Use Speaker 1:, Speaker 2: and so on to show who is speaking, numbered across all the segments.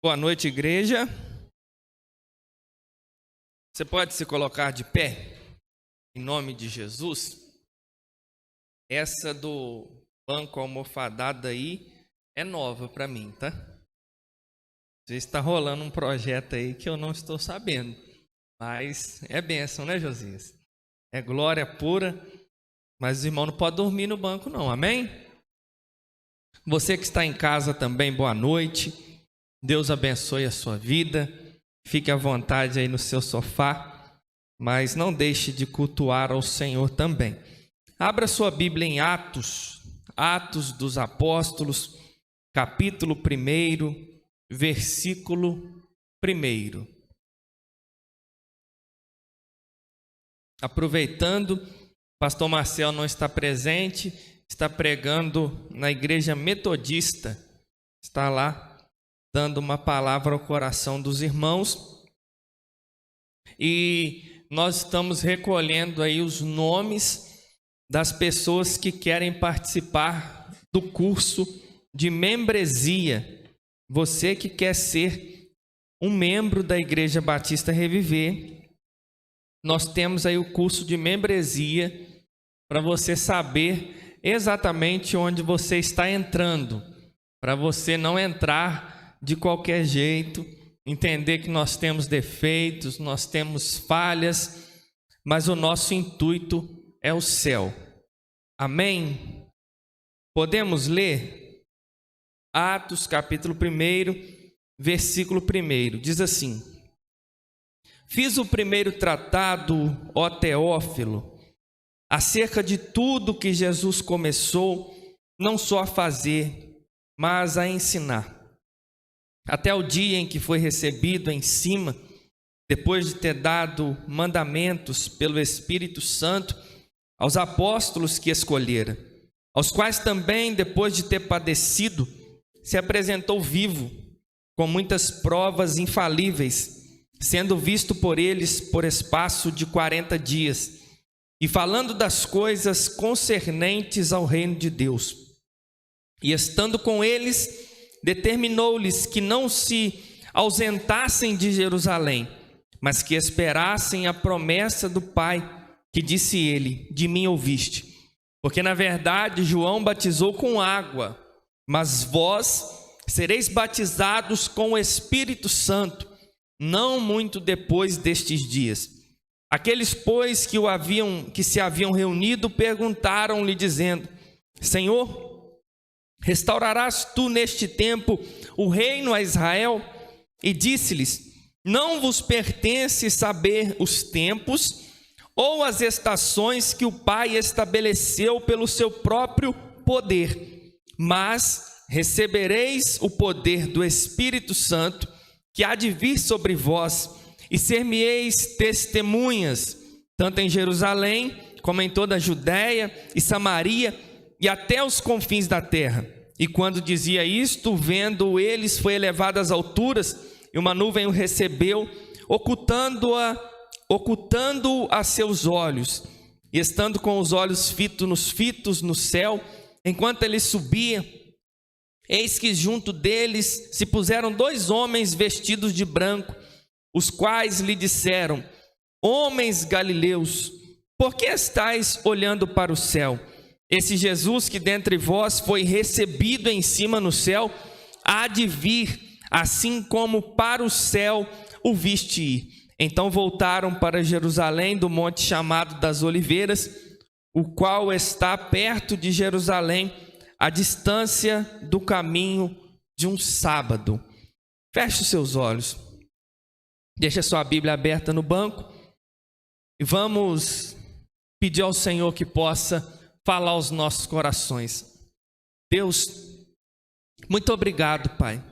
Speaker 1: Boa noite, igreja. Você pode se colocar de pé, em nome de Jesus. Essa do banco almofadado aí é nova para mim, tá? Está rolando um projeto aí que eu não estou sabendo, mas é bênção, né, Josias? É glória pura, mas os irmãos não podem dormir no banco não, amém? Você que está em casa também, boa noite. Deus abençoe a sua vida. Fique à vontade aí no seu sofá, mas não deixe de cultuar ao Senhor também. Abra sua Bíblia em Atos dos Apóstolos, capítulo 1, versículo 1. Aproveitando, pastor Marcel não está presente, está pregando na igreja metodista, está lá dando uma palavra ao coração dos irmãos, e nós estamos recolhendo aí os nomes das pessoas que querem participar do curso de membresia. Você que quer ser um membro da Igreja Batista Reviver, nós temos aí o curso de membresia para você saber exatamente onde você está entrando, para você não entrar de qualquer jeito, entender que nós temos defeitos, nós temos falhas, mas o nosso intuito é o céu. Amém? Podemos ler? Atos capítulo 1, versículo 1, diz assim: Fiz o primeiro tratado, ó Teófilo, acerca de tudo que Jesus começou, não só a fazer, mas a ensinar, até o dia em que foi recebido em cima, depois de ter dado mandamentos pelo Espírito Santo aos apóstolos que escolhera, aos quais também, depois de ter padecido, se apresentou vivo, com muitas provas infalíveis, sendo visto por eles por espaço de 40 dias, e falando das coisas concernentes ao reino de Deus. E estando com eles, determinou-lhes que não se ausentassem de Jerusalém, mas que esperassem a promessa do Pai, que disse ele: de mim ouviste. Porque na verdade João batizou com água, mas vós sereis batizados com o Espírito Santo, não muito depois destes dias. Aqueles, pois, que se haviam reunido, perguntaram-lhe, dizendo: Senhor, restaurarás tu neste tempo o reino a Israel? E disse-lhes: não vos pertence saber os tempos ou as estações que o Pai estabeleceu pelo seu próprio poder, mas recebereis o poder do Espírito Santo, que há de vir sobre vós, e ser-me-eis testemunhas, tanto em Jerusalém, como em toda a Judéia e Samaria, e até os confins da terra. E quando dizia isto, vendo eles, foi elevado às alturas, e uma nuvem o recebeu, ocultando-o a seus olhos. E estando com os olhos fitos no céu, enquanto ele subia, eis que junto deles se puseram 2 homens vestidos de branco, os quais lhe disseram: homens galileus, por que estáis olhando para o céu? Esse Jesus que dentre vós foi recebido em cima no céu, há de vir, assim como para o céu o viste ir. Então voltaram para Jerusalém, do monte chamado das Oliveiras, o qual está perto de Jerusalém, à distância do caminho de um sábado. Feche os seus olhos, deixe a sua Bíblia aberta no banco, e vamos pedir ao Senhor que possa falar aos nossos corações. Deus, muito obrigado, Pai,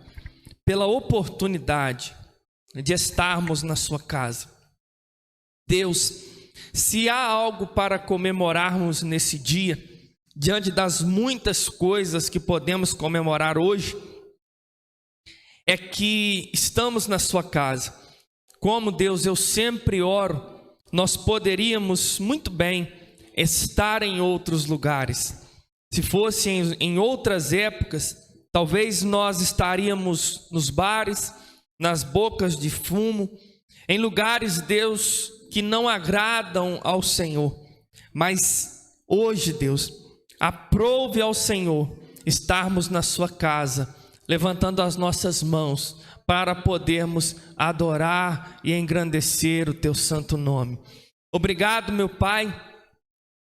Speaker 1: pela oportunidade de estarmos na sua casa. Deus, se há algo para comemorarmos nesse dia, diante das muitas coisas que podemos comemorar hoje, é que estamos na sua casa. Como, Deus, eu sempre oro, nós poderíamos muito bem estar em outros lugares. Se fosse em outras épocas, talvez nós estaríamos nos bares, nas bocas de fumo, em lugares, Deus, que não agradam ao Senhor. Mas hoje, Deus, aprove ao Senhor estarmos na sua casa, levantando as nossas mãos para podermos adorar e engrandecer o teu santo nome. Obrigado, meu Pai,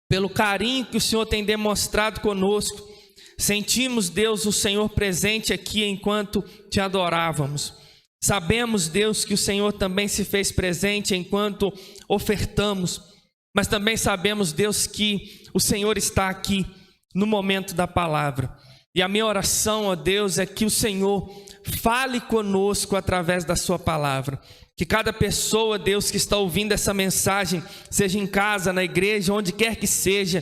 Speaker 1: pelo carinho que o Senhor tem demonstrado conosco. Sentimos, Deus, o Senhor presente aqui enquanto te adorávamos. Sabemos, Deus, que o Senhor também se fez presente enquanto ofertamos, mas também sabemos, Deus, que o Senhor está aqui no momento da palavra. E a minha oração, ó Deus, é que o Senhor fale conosco através da sua palavra. Que cada pessoa, Deus, que está ouvindo essa mensagem, seja em casa, na igreja, onde quer que seja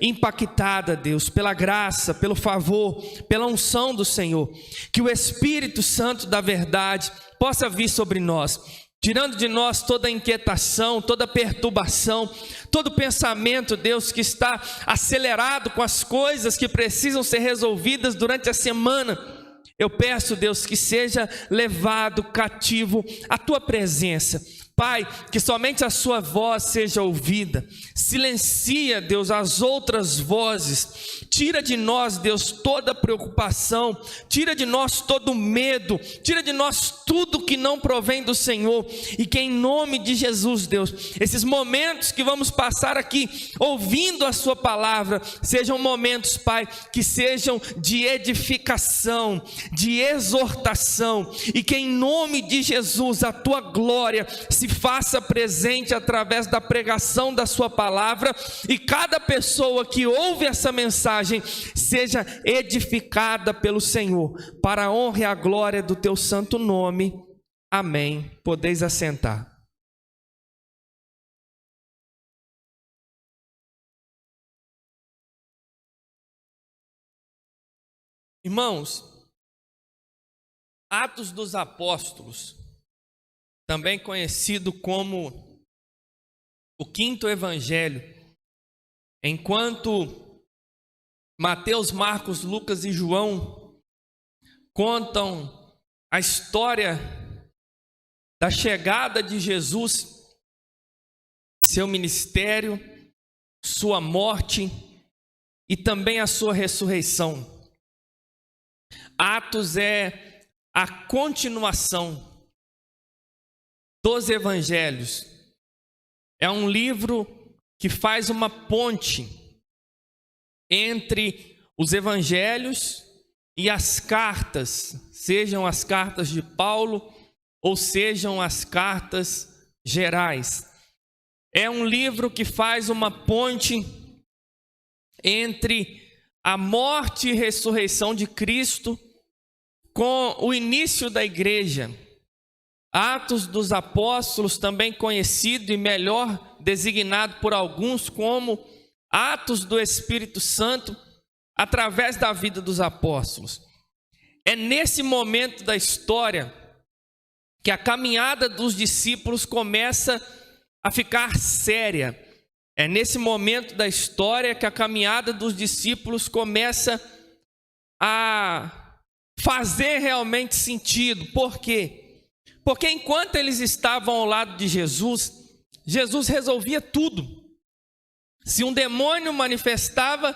Speaker 1: impactada, Deus, pela graça, pelo favor, pela unção do Senhor. Que o Espírito Santo da verdade possa vir sobre nós, tirando de nós toda inquietação, toda perturbação, todo pensamento, Deus, que está acelerado com as coisas que precisam ser resolvidas durante a semana. Eu peço, Deus, que seja levado cativo à tua presença. Pai, que somente a sua voz seja ouvida. Silencia, Deus, as outras vozes. Tira de nós, Deus, toda preocupação. Tira de nós todo medo. Tira de nós tudo que não provém do Senhor. E que em nome de Jesus, Deus, esses momentos que vamos passar aqui ouvindo a sua palavra, sejam momentos, Pai, que sejam de edificação, de exortação. E que em nome de Jesus a tua glória se faça presente através da pregação da sua palavra, e cada pessoa que ouve essa mensagem seja edificada pelo Senhor, para a honra e a glória do teu santo nome. Amém. Podeis assentar. Irmãos, Atos dos Apóstolos, também conhecido como o quinto evangelho, enquanto Mateus, Marcos, Lucas e João contam a história da chegada de Jesus, seu ministério, sua morte e também a sua ressurreição. Atos é a continuação dos evangelhos. É um livro que faz uma ponte entre os evangelhos e as cartas, sejam as cartas de Paulo ou sejam as cartas gerais. É um livro que faz uma ponte entre a morte e ressurreição de Cristo com o início da igreja. Atos dos Apóstolos, também conhecido e melhor designado por alguns como Atos do Espírito Santo, através da vida dos apóstolos. É nesse momento da história que a caminhada dos discípulos começa a ficar séria. É nesse momento da história que a caminhada dos discípulos começa a fazer realmente sentido. Por quê? Porque enquanto eles estavam ao lado de Jesus, Jesus resolvia tudo. Se um demônio manifestava,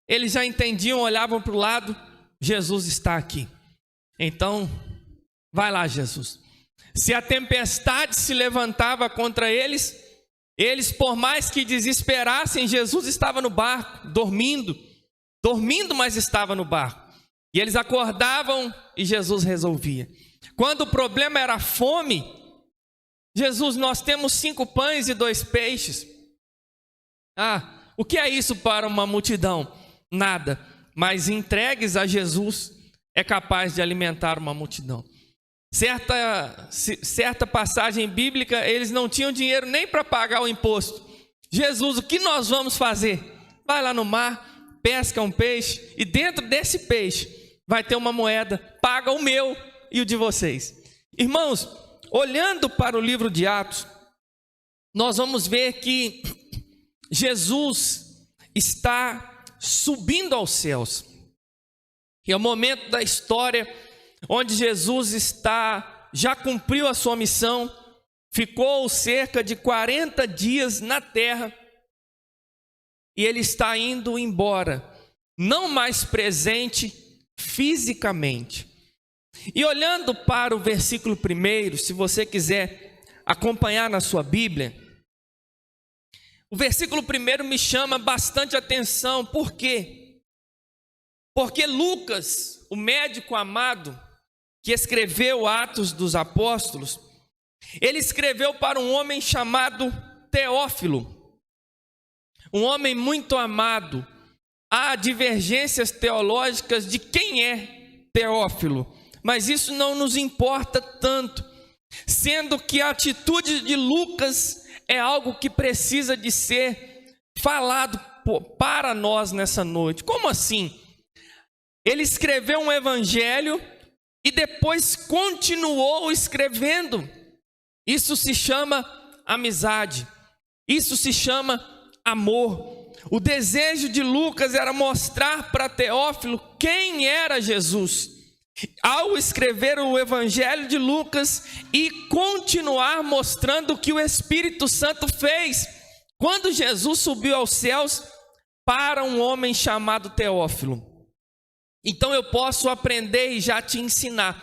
Speaker 1: eles já entendiam, olhavam para o lado, Jesus está aqui. Então, vai lá, Jesus. Se a tempestade se levantava contra eles, por mais que desesperassem, Jesus estava no barco, dormindo, mas estava no barco. E eles acordavam e Jesus resolvia. Quando o problema era a fome, Jesus, nós temos 5 pães e 2 peixes. O que é isso para uma multidão? Nada, mas entregues a Jesus é capaz de alimentar uma multidão. Certa passagem bíblica, eles não tinham dinheiro nem para pagar o imposto. Jesus, o que nós vamos fazer? Vai lá no mar, pesca um peixe, e dentro desse peixe vai ter uma moeda, paga o meu e o de vocês. Irmãos, olhando para o livro de Atos, nós vamos ver que Jesus está subindo aos céus. E é o momento da história onde Jesus já cumpriu a sua missão, ficou cerca de 40 dias na terra, e ele está indo embora, não mais presente fisicamente. E olhando para o versículo 1, se você quiser acompanhar na sua Bíblia, o versículo 1 me chama bastante atenção. Por quê? Porque Lucas, o médico amado, que escreveu Atos dos Apóstolos, ele escreveu para um homem chamado Teófilo, um homem muito amado. Há divergências teológicas de quem é Teófilo, mas isso não nos importa tanto, sendo que a atitude de Lucas é algo que precisa de ser falado para nós nessa noite. Como assim? Ele escreveu um evangelho e depois continuou escrevendo. Isso se chama amizade, isso se chama amor. O desejo de Lucas era mostrar para Teófilo quem era Jesus. Ao escrever o evangelho de Lucas e continuar mostrando o que o Espírito Santo fez quando Jesus subiu aos céus para um homem chamado Teófilo. Então eu posso aprender e já te ensinar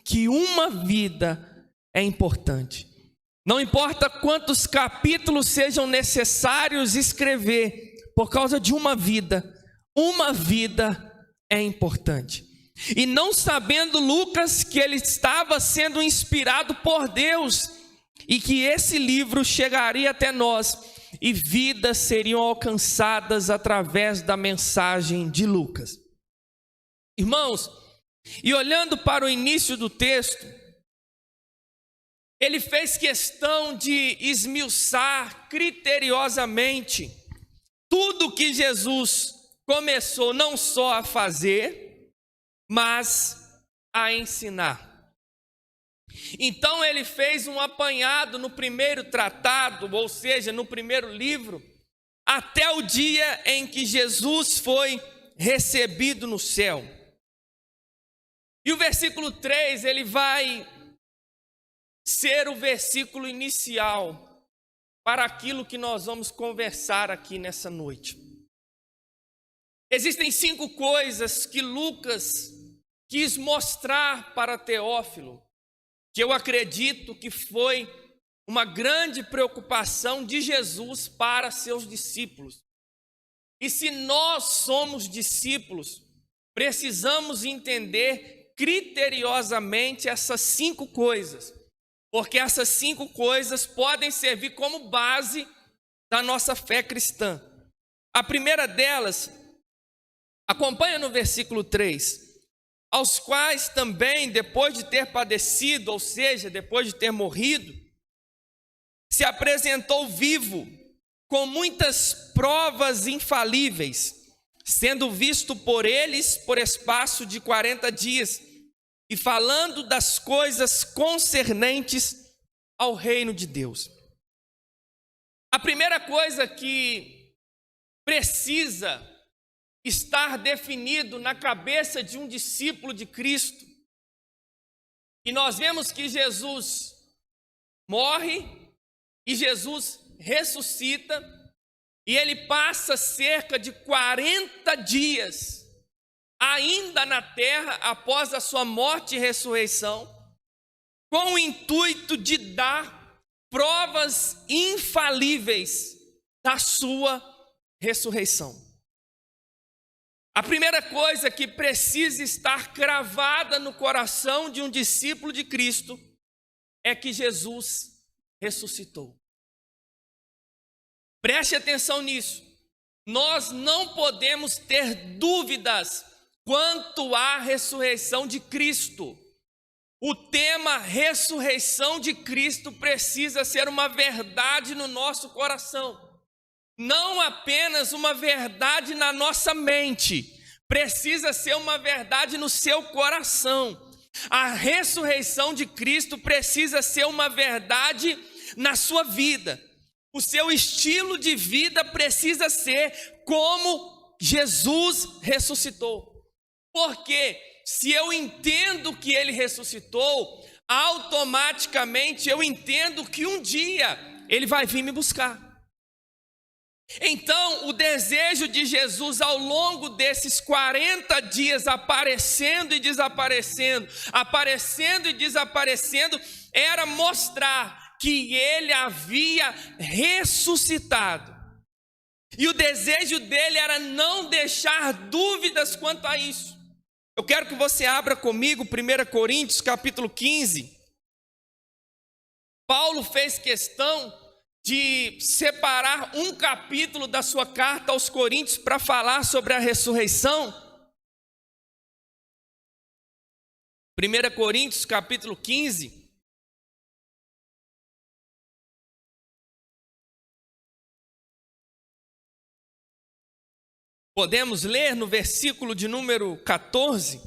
Speaker 1: que uma vida é importante. Não importa quantos capítulos sejam necessários escrever, por causa de uma vida é importante. E não sabendo Lucas que ele estava sendo inspirado por Deus e que esse livro chegaria até nós e vidas seriam alcançadas através da mensagem de Lucas. Irmãos, e olhando para o início do texto, ele fez questão de esmiuçar criteriosamente tudo que Jesus começou não só a fazer, mas a ensinar. Então ele fez um apanhado no primeiro tratado, ou seja, no primeiro livro, até o dia em que Jesus foi recebido no céu. E o versículo 3, ele vai ser o versículo inicial para aquilo que nós vamos conversar aqui nessa noite. Existem 5 coisas que Lucas quis mostrar para Teófilo, que eu acredito que foi uma grande preocupação de Jesus para seus discípulos. E se nós somos discípulos, precisamos entender criteriosamente essas 5 coisas, porque essas 5 coisas podem servir como base da nossa fé cristã. A primeira delas, acompanha no versículo 3, aos quais também, depois de ter padecido, ou seja, depois de ter morrido, se apresentou vivo, com muitas provas infalíveis, sendo visto por eles por espaço de 40 dias, e falando das coisas concernentes ao reino de Deus. A primeira coisa que precisa estar definido na cabeça de um discípulo de Cristo, e nós vemos que Jesus morre e Jesus ressuscita, e ele passa cerca de 40 dias ainda na terra após a sua morte e ressurreição, com o intuito de dar provas infalíveis da sua ressurreição. A primeira coisa que precisa estar cravada no coração de um discípulo de Cristo é que Jesus ressuscitou. Preste atenção nisso. Nós não podemos ter dúvidas quanto à ressurreição de Cristo. O tema ressurreição de Cristo precisa ser uma verdade no nosso coração. Não apenas uma verdade na nossa mente, precisa ser uma verdade no seu coração. A ressurreição de Cristo precisa ser uma verdade na sua vida. O seu estilo de vida precisa ser como Jesus ressuscitou. Porque se eu entendo que ele ressuscitou, automaticamente eu entendo que um dia ele vai vir me buscar. Então, o desejo de Jesus ao longo desses 40 dias, aparecendo e desaparecendo, era mostrar que ele havia ressuscitado. E o desejo dele era não deixar dúvidas quanto a isso. Eu quero que você abra comigo 1 Coríntios capítulo 15. Paulo fez questão de separar um capítulo da sua carta aos Coríntios para falar sobre a ressurreição. 1 Coríntios capítulo 15. Podemos ler no versículo de número 14,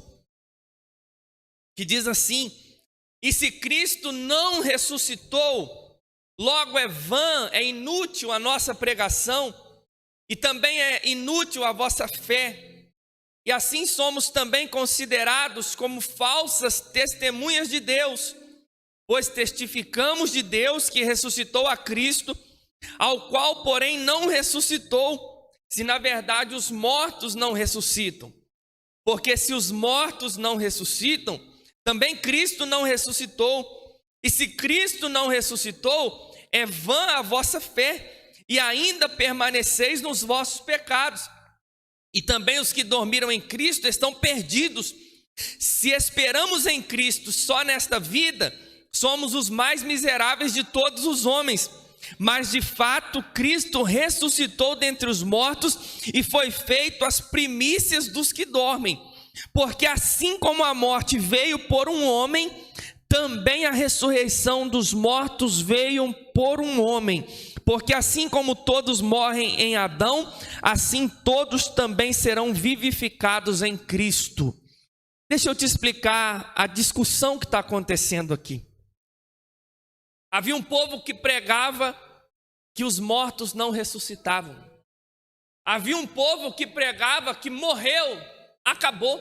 Speaker 1: que diz assim: e se Cristo não ressuscitou, logo é vã, é inútil a nossa pregação, e também é inútil a vossa fé. E assim somos também considerados como falsas testemunhas de Deus, pois testificamos de Deus que ressuscitou a Cristo, ao qual, porém, não ressuscitou, se na verdade os mortos não ressuscitam. Porque se os mortos não ressuscitam, também Cristo não ressuscitou. E se Cristo não ressuscitou, é vã a vossa fé, e ainda permaneceis nos vossos pecados. E também os que dormiram em Cristo estão perdidos. Se esperamos em Cristo só nesta vida, somos os mais miseráveis de todos os homens. Mas de fato Cristo ressuscitou dentre os mortos e foi feito as primícias dos que dormem. Porque assim como a morte veio por um homem, também a ressurreição dos mortos veio por um homem. Porque assim como todos morrem em Adão, assim todos também serão vivificados em Cristo. Deixa eu te explicar a discussão que está acontecendo aqui. Havia um povo que pregava que os mortos não ressuscitavam. Havia um povo que pregava que morreu, acabou.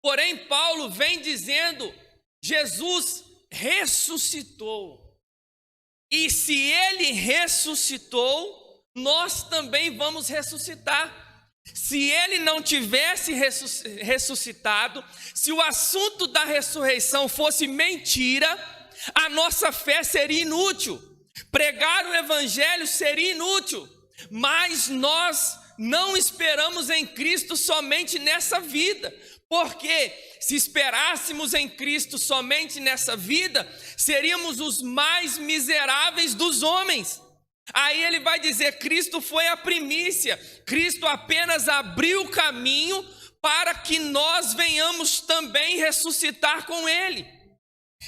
Speaker 1: Porém, Paulo vem dizendo: Jesus ressuscitou. E se ele ressuscitou, nós também vamos ressuscitar. Se ele não tivesse ressuscitado, se o assunto da ressurreição fosse mentira, a nossa fé seria inútil, pregar o evangelho seria inútil, mas nós não esperamos em Cristo somente nessa vida, porque se esperássemos em Cristo somente nessa vida, seríamos os mais miseráveis dos homens. Aí ele vai dizer: Cristo foi a primícia, Cristo apenas abriu o caminho para que nós venhamos também ressuscitar com ele.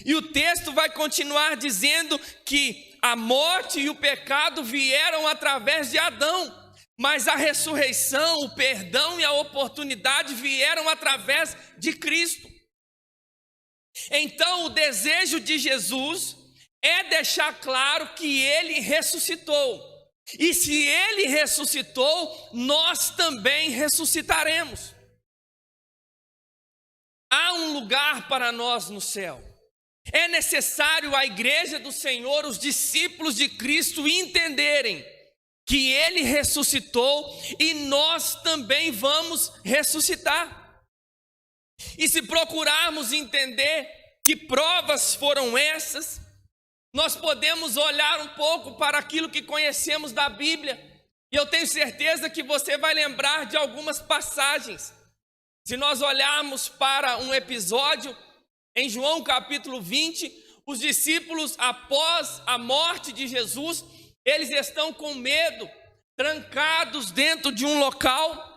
Speaker 1: E o texto vai continuar dizendo que a morte e o pecado vieram através de Adão, mas a ressurreição, o perdão e a oportunidade vieram através de Cristo. Então, o desejo de Jesus é deixar claro que ele ressuscitou. E se ele ressuscitou, nós também ressuscitaremos. Há um lugar para nós no céu. É necessário a igreja do Senhor, os discípulos de Cristo, entenderem que ele ressuscitou e nós também vamos ressuscitar. E se procurarmos entender que provas foram essas, nós podemos olhar um pouco para aquilo que conhecemos da Bíblia, e eu tenho certeza que você vai lembrar de algumas passagens. Se nós olharmos para um episódio em João capítulo 20, os discípulos, após a morte de Jesus, eles estão com medo, trancados dentro de um local,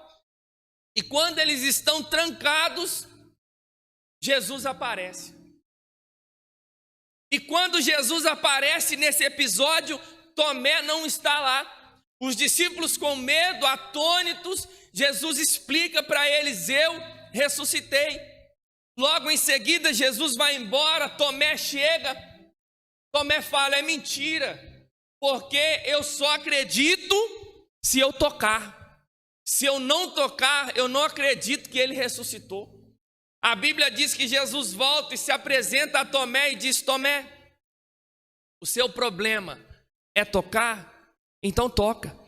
Speaker 1: e quando eles estão trancados, Jesus aparece. E quando Jesus aparece nesse episódio, Tomé não está lá. Os discípulos com medo, atônitos, Jesus explica para eles: eu ressuscitei. Logo em seguida, Jesus vai embora, Tomé chega. Tomé fala: é mentira, porque eu só acredito se eu tocar. Se eu não tocar, eu não acredito que ele ressuscitou. A Bíblia diz que Jesus volta e se apresenta a Tomé e diz: Tomé, o seu problema é tocar? Então toca.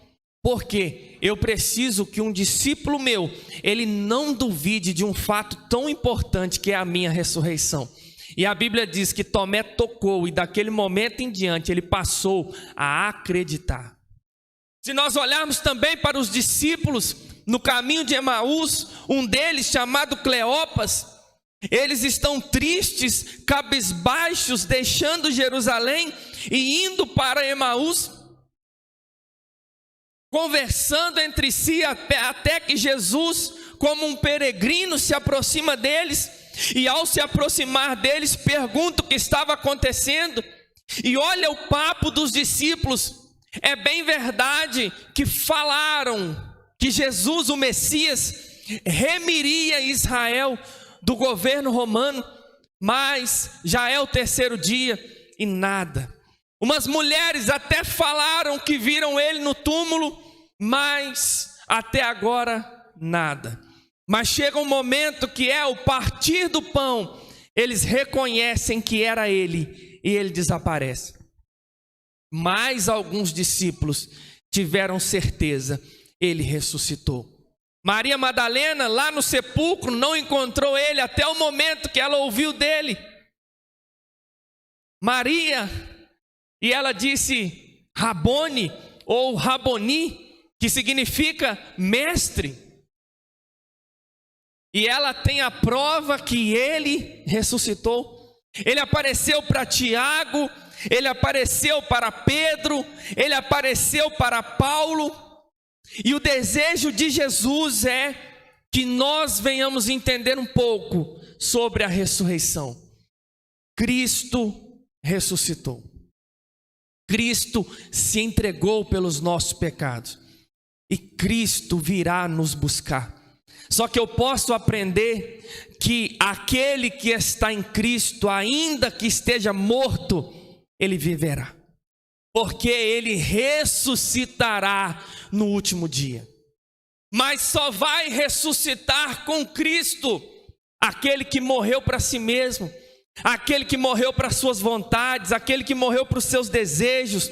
Speaker 1: Porque eu preciso que um discípulo meu, ele não duvide de um fato tão importante que é a minha ressurreição. E a Bíblia diz que Tomé tocou e daquele momento em diante ele passou a acreditar. Se nós olharmos também para os discípulos no caminho de Emaús, um deles chamado Cleopas, eles estão tristes, cabisbaixos, deixando Jerusalém e indo para Emaús, conversando entre si até que Jesus, como um peregrino, se aproxima deles. E ao se aproximar deles, pergunta o que estava acontecendo. E olha o papo dos discípulos. É bem verdade que falaram que Jesus, o Messias, remiria Israel do governo romano, mas já é o terceiro dia e nada. Umas mulheres até falaram que viram ele no túmulo, mas até agora nada. Mas chega um momento que é o partir do pão, eles reconhecem que era ele e ele desaparece. Mais alguns discípulos tiveram certeza, ele ressuscitou. Maria Madalena, lá no sepulcro, não encontrou ele até o momento que ela ouviu dele. Maria, e ela disse Rabone ou Raboni, que significa mestre. E ela tem a prova que ele ressuscitou. Ele apareceu para Tiago, ele apareceu para Pedro, ele apareceu para Paulo. E o desejo de Jesus é que nós venhamos entender um pouco sobre a ressurreição. Cristo ressuscitou. Cristo se entregou pelos nossos pecados. E Cristo virá nos buscar. Só que eu posso aprender que aquele que está em Cristo, ainda que esteja morto, ele viverá. Porque ele ressuscitará no último dia. Mas só vai ressuscitar com Cristo aquele que morreu para si mesmo, aquele que morreu para suas vontades, aquele que morreu para os seus desejos.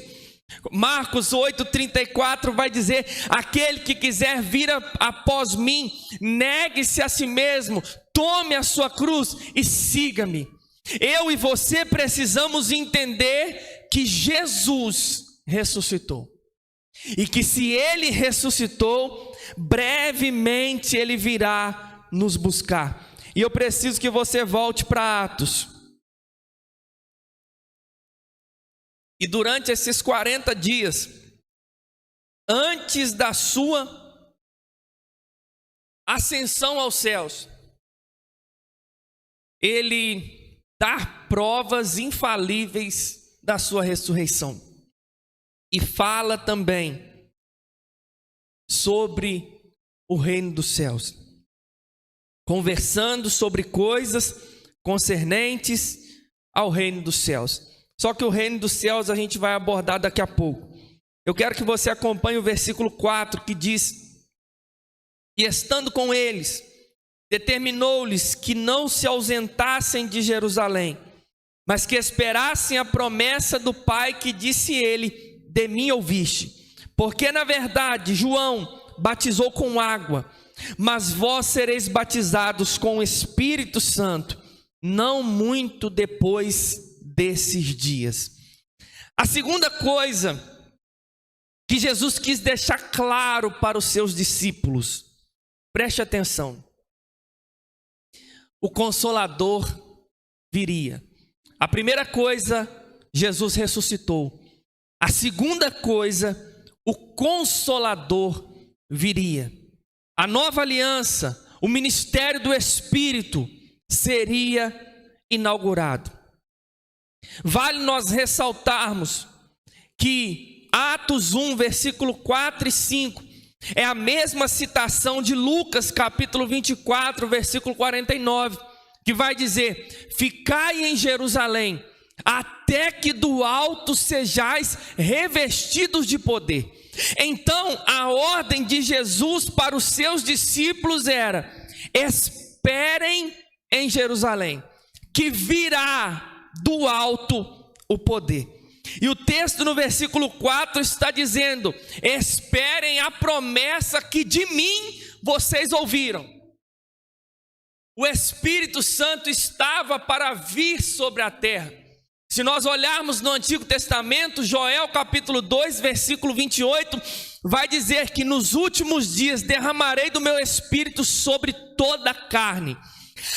Speaker 1: Marcos 8,34 vai dizer: aquele que quiser vir após mim, negue-se a si mesmo, tome a sua cruz e siga-me. Eu e você precisamos entender que Jesus ressuscitou. E que se ele ressuscitou, brevemente ele virá nos buscar. E eu preciso que você volte para Atos. E durante esses 40 dias, antes da sua ascensão aos céus, ele dá provas infalíveis da sua ressurreição. E fala também sobre o reino dos céus, conversando sobre coisas concernentes ao reino dos céus. Só que o reino dos céus a gente vai abordar daqui a pouco. Eu quero que você acompanhe o versículo 4, que diz: e estando com eles, determinou-lhes que não se ausentassem de Jerusalém, mas que esperassem a promessa do Pai, que disse ele: de mim ouviste. Porque na verdade João batizou com água, mas vós sereis batizados com o Espírito Santo, não muito depois desses dias. A segunda coisa que Jesus quis deixar claro para os seus discípulos, preste atenção: o Consolador viria. A primeira coisa, Jesus ressuscitou. A segunda coisa, o Consolador viria. A nova aliança, o ministério do Espírito seria inaugurado. Vale nós ressaltarmos que Atos 1, versículo 4 e 5 é a mesma citação de Lucas, capítulo 24, versículo 49, que vai dizer: ficai em Jerusalém, até que do alto sejais revestidos de poder. Então, a ordem de Jesus para os seus discípulos era: esperem em Jerusalém, que virá do alto o poder. E o texto no versículo 4 está dizendo: esperem a promessa que de mim vocês ouviram. O Espírito Santo estava para vir sobre a terra. Se nós olharmos no Antigo Testamento, Joel capítulo 2, versículo 28, vai dizer que nos últimos dias derramarei do meu Espírito sobre toda a carne.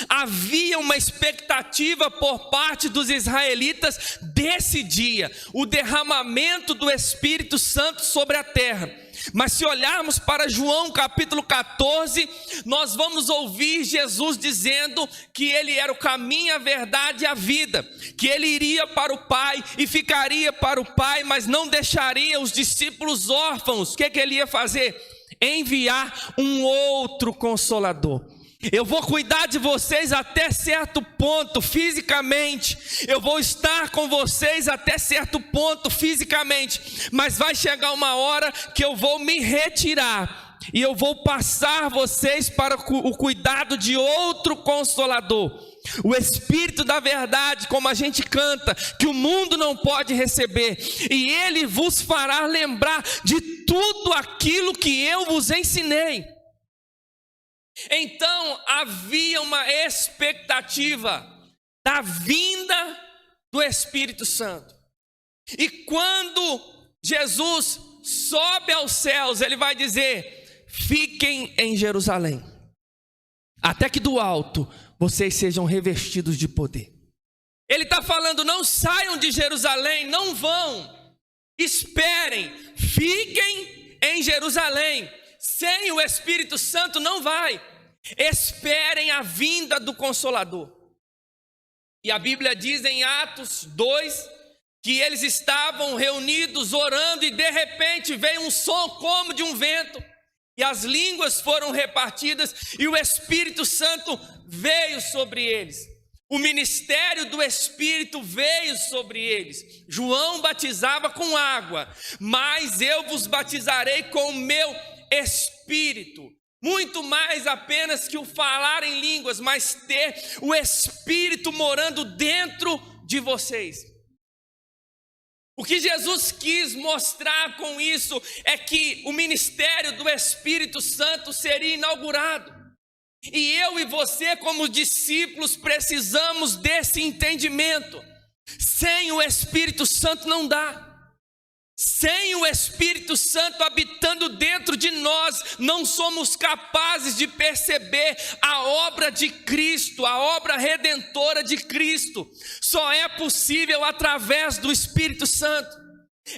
Speaker 1: Havia uma expectativa por parte dos israelitas desse dia, o derramamento do Espírito Santo sobre a terra. Mas se olharmos para João capítulo 14, nós vamos ouvir Jesus dizendo que ele era o caminho, a verdade e a vida, que ele iria para o Pai e ficaria para o Pai, mas não deixaria os discípulos órfãos. O que ele ia fazer? Enviar um outro Consolador. Eu vou cuidar de vocês até certo ponto fisicamente, eu vou estar com vocês até certo ponto fisicamente, mas vai chegar uma hora que eu vou me retirar e eu vou passar vocês para o cuidado de outro Consolador, o Espírito da verdade, como a gente canta, que o mundo não pode receber, e ele vos fará lembrar de tudo aquilo que eu vos ensinei. Então havia uma expectativa da vinda do Espírito Santo. E quando Jesus sobe aos céus, ele vai dizer: fiquem em Jerusalém, até que do alto vocês sejam revestidos de poder. Ele está falando: não saiam de Jerusalém, não vão, esperem, fiquem em Jerusalém. Sem o Espírito Santo não vai. Esperem a vinda do Consolador. E a Bíblia diz em Atos 2 que eles estavam reunidos orando e de repente veio um som como de um vento e as línguas foram repartidas e o Espírito Santo veio sobre eles. O ministério do Espírito veio sobre eles. João batizava com água, mas eu vos batizarei com o meu Espírito. Muito mais apenas que o falar em línguas, mas ter o Espírito morando dentro de vocês. O que Jesus quis mostrar com isso é que o ministério do Espírito Santo seria inaugurado. E eu e você, como discípulos, precisamos desse entendimento. Sem o Espírito Santo não dá. Sem o Espírito Santo habitando dentro de nós, não somos capazes de perceber a obra de Cristo, a obra redentora de Cristo. Só é possível através do Espírito Santo.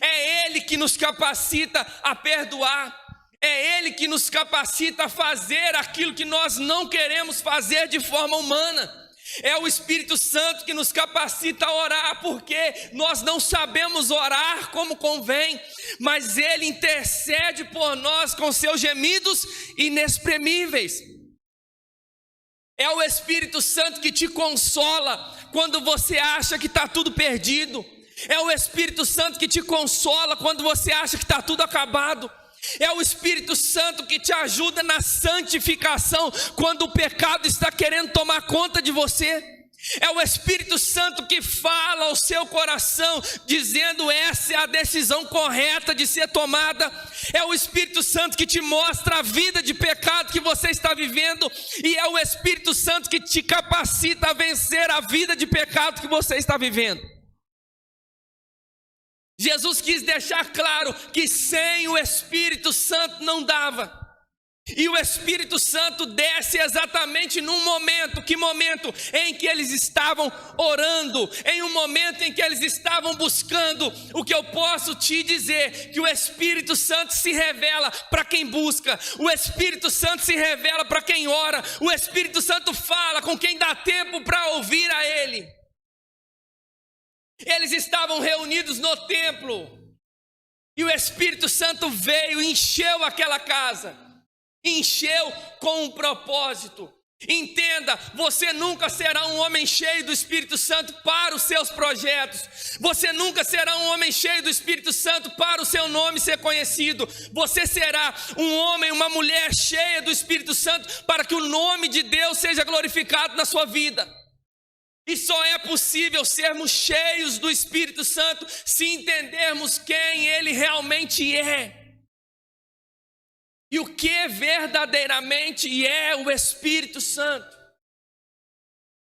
Speaker 1: É Ele que nos capacita a perdoar. É Ele que nos capacita a fazer aquilo que nós não queremos fazer de forma humana. É o Espírito Santo que nos capacita a orar, porque nós não sabemos orar como convém, mas Ele intercede por nós com seus gemidos inexprimíveis. É o Espírito Santo que te consola quando você acha que está tudo perdido. É o Espírito Santo que te consola quando você acha que está tudo acabado. É o Espírito Santo que te ajuda na santificação quando o pecado está querendo tomar conta de você. É o Espírito Santo que fala ao seu coração, dizendo: essa é a decisão correta de ser tomada. É o Espírito Santo que te mostra a vida de pecado que você está vivendo. E é o Espírito Santo que te capacita a vencer a vida de pecado que você está vivendo. Jesus quis deixar claro que sem o Espírito Santo não dava. E o Espírito Santo desce exatamente num momento. Que momento? Em que eles estavam orando, em um momento em que eles estavam buscando. O que eu posso te dizer, que o Espírito Santo se revela para quem busca. O Espírito Santo se revela para quem ora. O Espírito Santo fala com quem dá tempo para ouvir a Ele. Eles estavam reunidos no templo e o Espírito Santo veio e encheu aquela casa, encheu com um propósito. Entenda, você nunca será um homem cheio do Espírito Santo para os seus projetos. Você nunca será um homem cheio do Espírito Santo para o seu nome ser conhecido. Você será um homem, uma mulher cheia do Espírito Santo para que o nome de Deus seja glorificado na sua vida. E só é possível sermos cheios do Espírito Santo se entendermos quem Ele realmente é. E o que verdadeiramente é o Espírito Santo.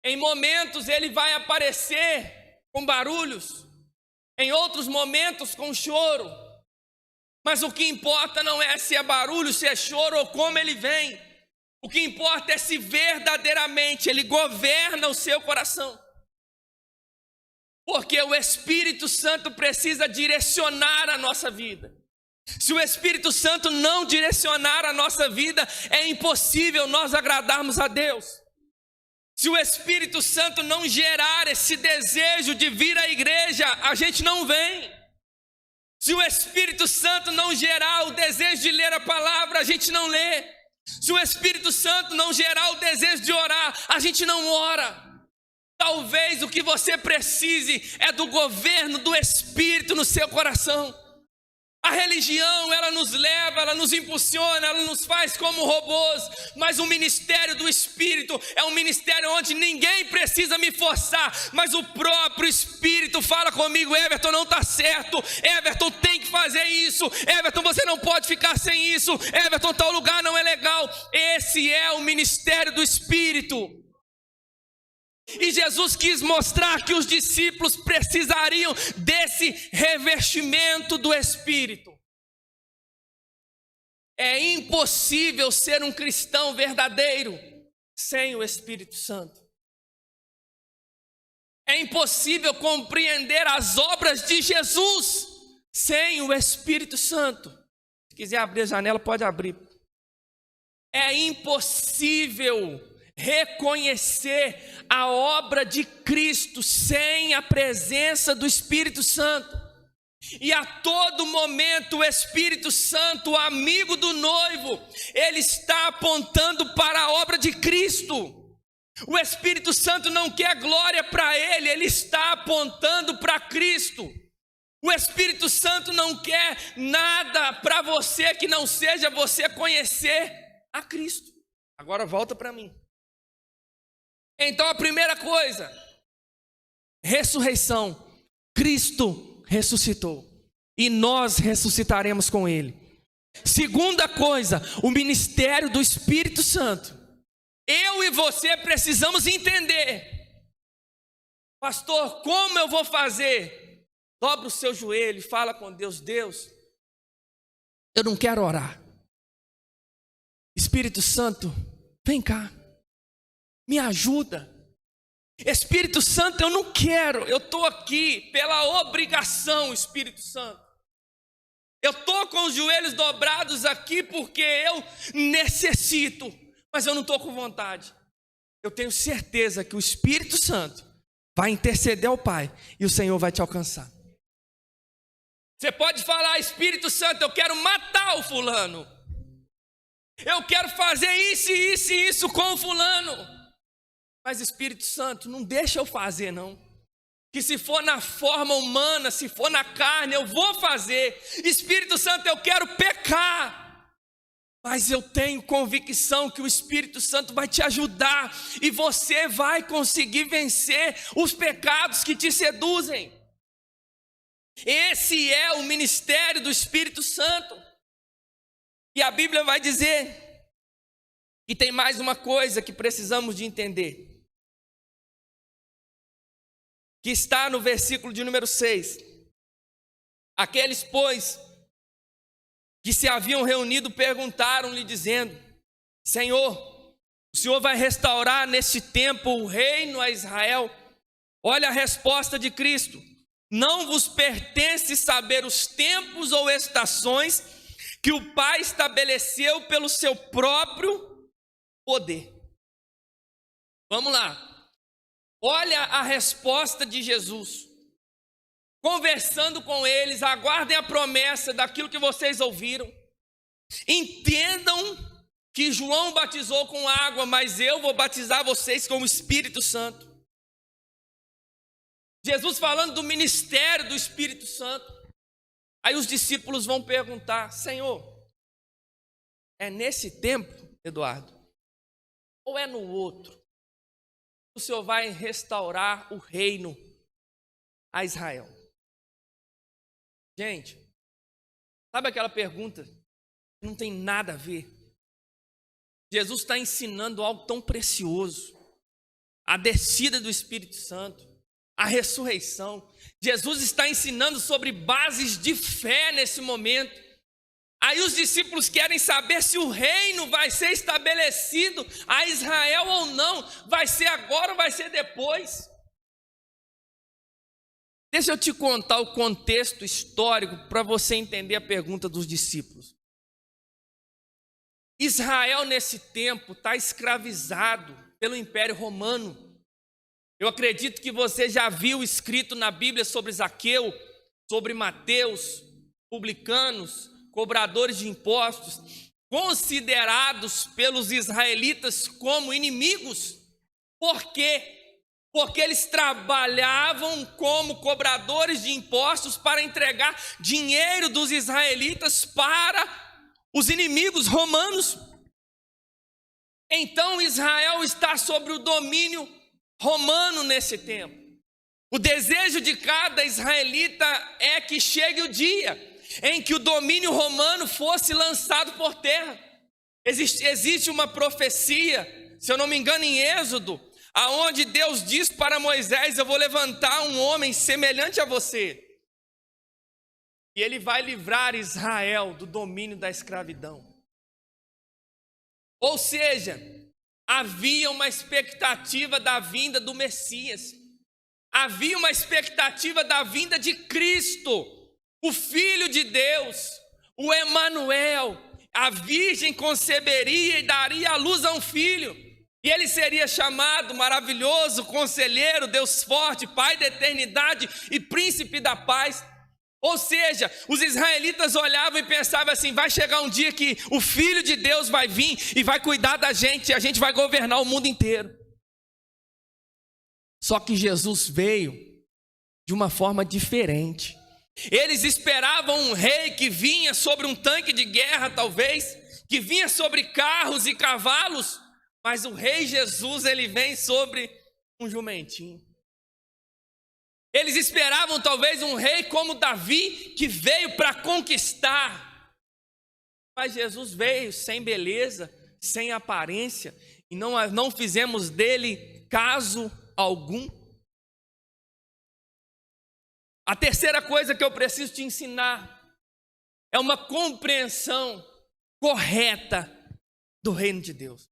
Speaker 1: Em momentos ele vai aparecer com barulhos, em outros momentos com choro. Mas o que importa não é se é barulho, se é choro ou como ele vem. O que importa é se verdadeiramente ele governa o seu coração. Porque o Espírito Santo precisa direcionar a nossa vida. Se o Espírito Santo não direcionar a nossa vida, é impossível nós agradarmos a Deus. Se o Espírito Santo não gerar esse desejo de vir à igreja, a gente não vem. Se o Espírito Santo não gerar o desejo de ler a palavra, a gente não lê. Se o Espírito Santo não gerar o desejo de orar, a gente não ora. Talvez o que você precise é do governo do Espírito no seu coração. A religião, ela nos leva, ela nos impulsiona, ela nos faz como robôs, mas o ministério do Espírito é um ministério onde ninguém precisa me forçar, mas o próprio Espírito fala comigo: Everton, não está certo, Everton tem que fazer isso, Everton, você não pode ficar sem isso, Everton, tal lugar não é legal. Esse é o ministério do Espírito. E Jesus quis mostrar que os discípulos precisariam desse revestimento do Espírito. É impossível ser um cristão verdadeiro sem o Espírito Santo. É impossível compreender as obras de Jesus sem o Espírito Santo. Se quiser abrir a janela, pode abrir. É impossível reconhecer a obra de Cristo sem a presença do Espírito Santo. E a todo momento o Espírito Santo, o amigo do noivo, ele está apontando para a obra de Cristo. O Espírito Santo não quer glória para ele, ele está apontando para Cristo. O Espírito Santo não quer nada para você que não seja você conhecer a Cristo. Agora volta para mim. Então a primeira coisa, ressurreição. Cristo ressuscitou e nós ressuscitaremos com Ele. Segunda coisa, o ministério do Espírito Santo. Eu e você precisamos entender: pastor, como eu vou fazer? Dobra o seu joelho e fala com Deus: Deus, eu não quero orar. Espírito Santo, vem cá. Me ajuda. Espírito Santo, eu não quero. Eu estou aqui pela obrigação, Espírito Santo. Eu estou com os joelhos dobrados aqui porque eu necessito, mas eu não estou com vontade. Eu tenho certeza que o Espírito Santo vai interceder ao Pai e o Senhor vai te alcançar. Você pode falar: Espírito Santo, eu quero matar o fulano. Eu quero fazer isso, isso e isso com o fulano. Mas Espírito Santo, não deixa eu fazer não. Que se for na forma humana, se for na carne, eu vou fazer. Espírito Santo, eu quero pecar. Mas eu tenho convicção que o Espírito Santo vai te ajudar. E você vai conseguir vencer os pecados que te seduzem. Esse é o ministério do Espírito Santo. E a Bíblia vai dizer que tem mais uma coisa que precisamos de entender. Que está no versículo de número 6. Aqueles, pois, que se haviam reunido, perguntaram-lhe, dizendo: Senhor, o Senhor vai restaurar neste tempo o reino a Israel? Olha a resposta de Cristo: não vos pertence saber os tempos ou estações que o Pai estabeleceu pelo seu próprio poder. Vamos lá. Olha a resposta de Jesus. Conversando com eles: aguardem a promessa daquilo que vocês ouviram. Entendam que João batizou com água, mas eu vou batizar vocês com o Espírito Santo. Jesus falando do ministério do Espírito Santo. Aí os discípulos vão perguntar: Senhor, é nesse tempo, Eduardo, ou é no outro? O Senhor vai restaurar o reino a Israel? Gente, sabe aquela pergunta que não tem nada a ver? Jesus está ensinando algo tão precioso: a descida do Espírito Santo, a ressurreição. Jesus está ensinando sobre bases de fé nesse momento. Aí os discípulos querem saber se o reino vai ser estabelecido a Israel ou não. Vai ser agora ou vai ser depois? Deixa eu te contar o contexto histórico para você entender a pergunta dos discípulos. Israel nesse tempo está escravizado pelo Império Romano. Eu acredito que você já viu escrito na Bíblia sobre Zaqueu, sobre Mateus, publicanos, cobradores de impostos, considerados pelos israelitas como inimigos. Por quê? Porque eles trabalhavam como cobradores de impostos para entregar dinheiro dos israelitas para os inimigos romanos. Então Israel está sobre o domínio romano nesse tempo. O desejo de cada israelita é que chegue o dia em que o domínio romano fosse lançado por terra. Existe uma profecia, se eu não me engano, em Êxodo, aonde Deus diz para Moisés: eu vou levantar um homem semelhante a você, e ele vai livrar Israel do domínio da escravidão. Ou seja, havia uma expectativa da vinda do Messias. Havia uma expectativa da vinda de Cristo, o Filho de Deus, o Emanuel. A virgem conceberia e daria à luz a um filho, e ele seria chamado Maravilhoso, Conselheiro, Deus Forte, Pai da Eternidade e Príncipe da Paz. Ou seja, os israelitas olhavam e pensavam assim: vai chegar um dia que o Filho de Deus vai vir e vai cuidar da gente, e a gente vai governar o mundo inteiro. Só que Jesus veio de uma forma diferente. Eles esperavam um rei que vinha sobre um tanque de guerra, talvez, que vinha sobre carros e cavalos, mas o rei Jesus, ele vem sobre um jumentinho. Eles esperavam talvez um rei como Davi, que veio para conquistar. Mas Jesus veio sem beleza, sem aparência, e não fizemos dele caso algum. A terceira coisa que eu preciso te ensinar é uma compreensão correta do reino de Deus.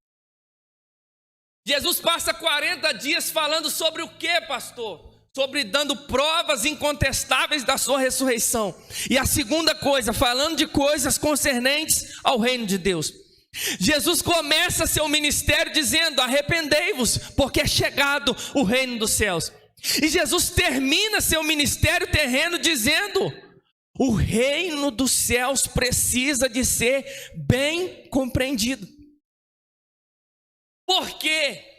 Speaker 1: Jesus passa 40 dias falando sobre o que, pastor? Sobre dando provas incontestáveis da sua ressurreição. E a segunda coisa, falando de coisas concernentes ao reino de Deus. Jesus começa seu ministério dizendo: arrependei-vos, porque é chegado o reino dos céus. E Jesus termina seu ministério terreno dizendo: o reino dos céus precisa de ser bem compreendido. Por quê?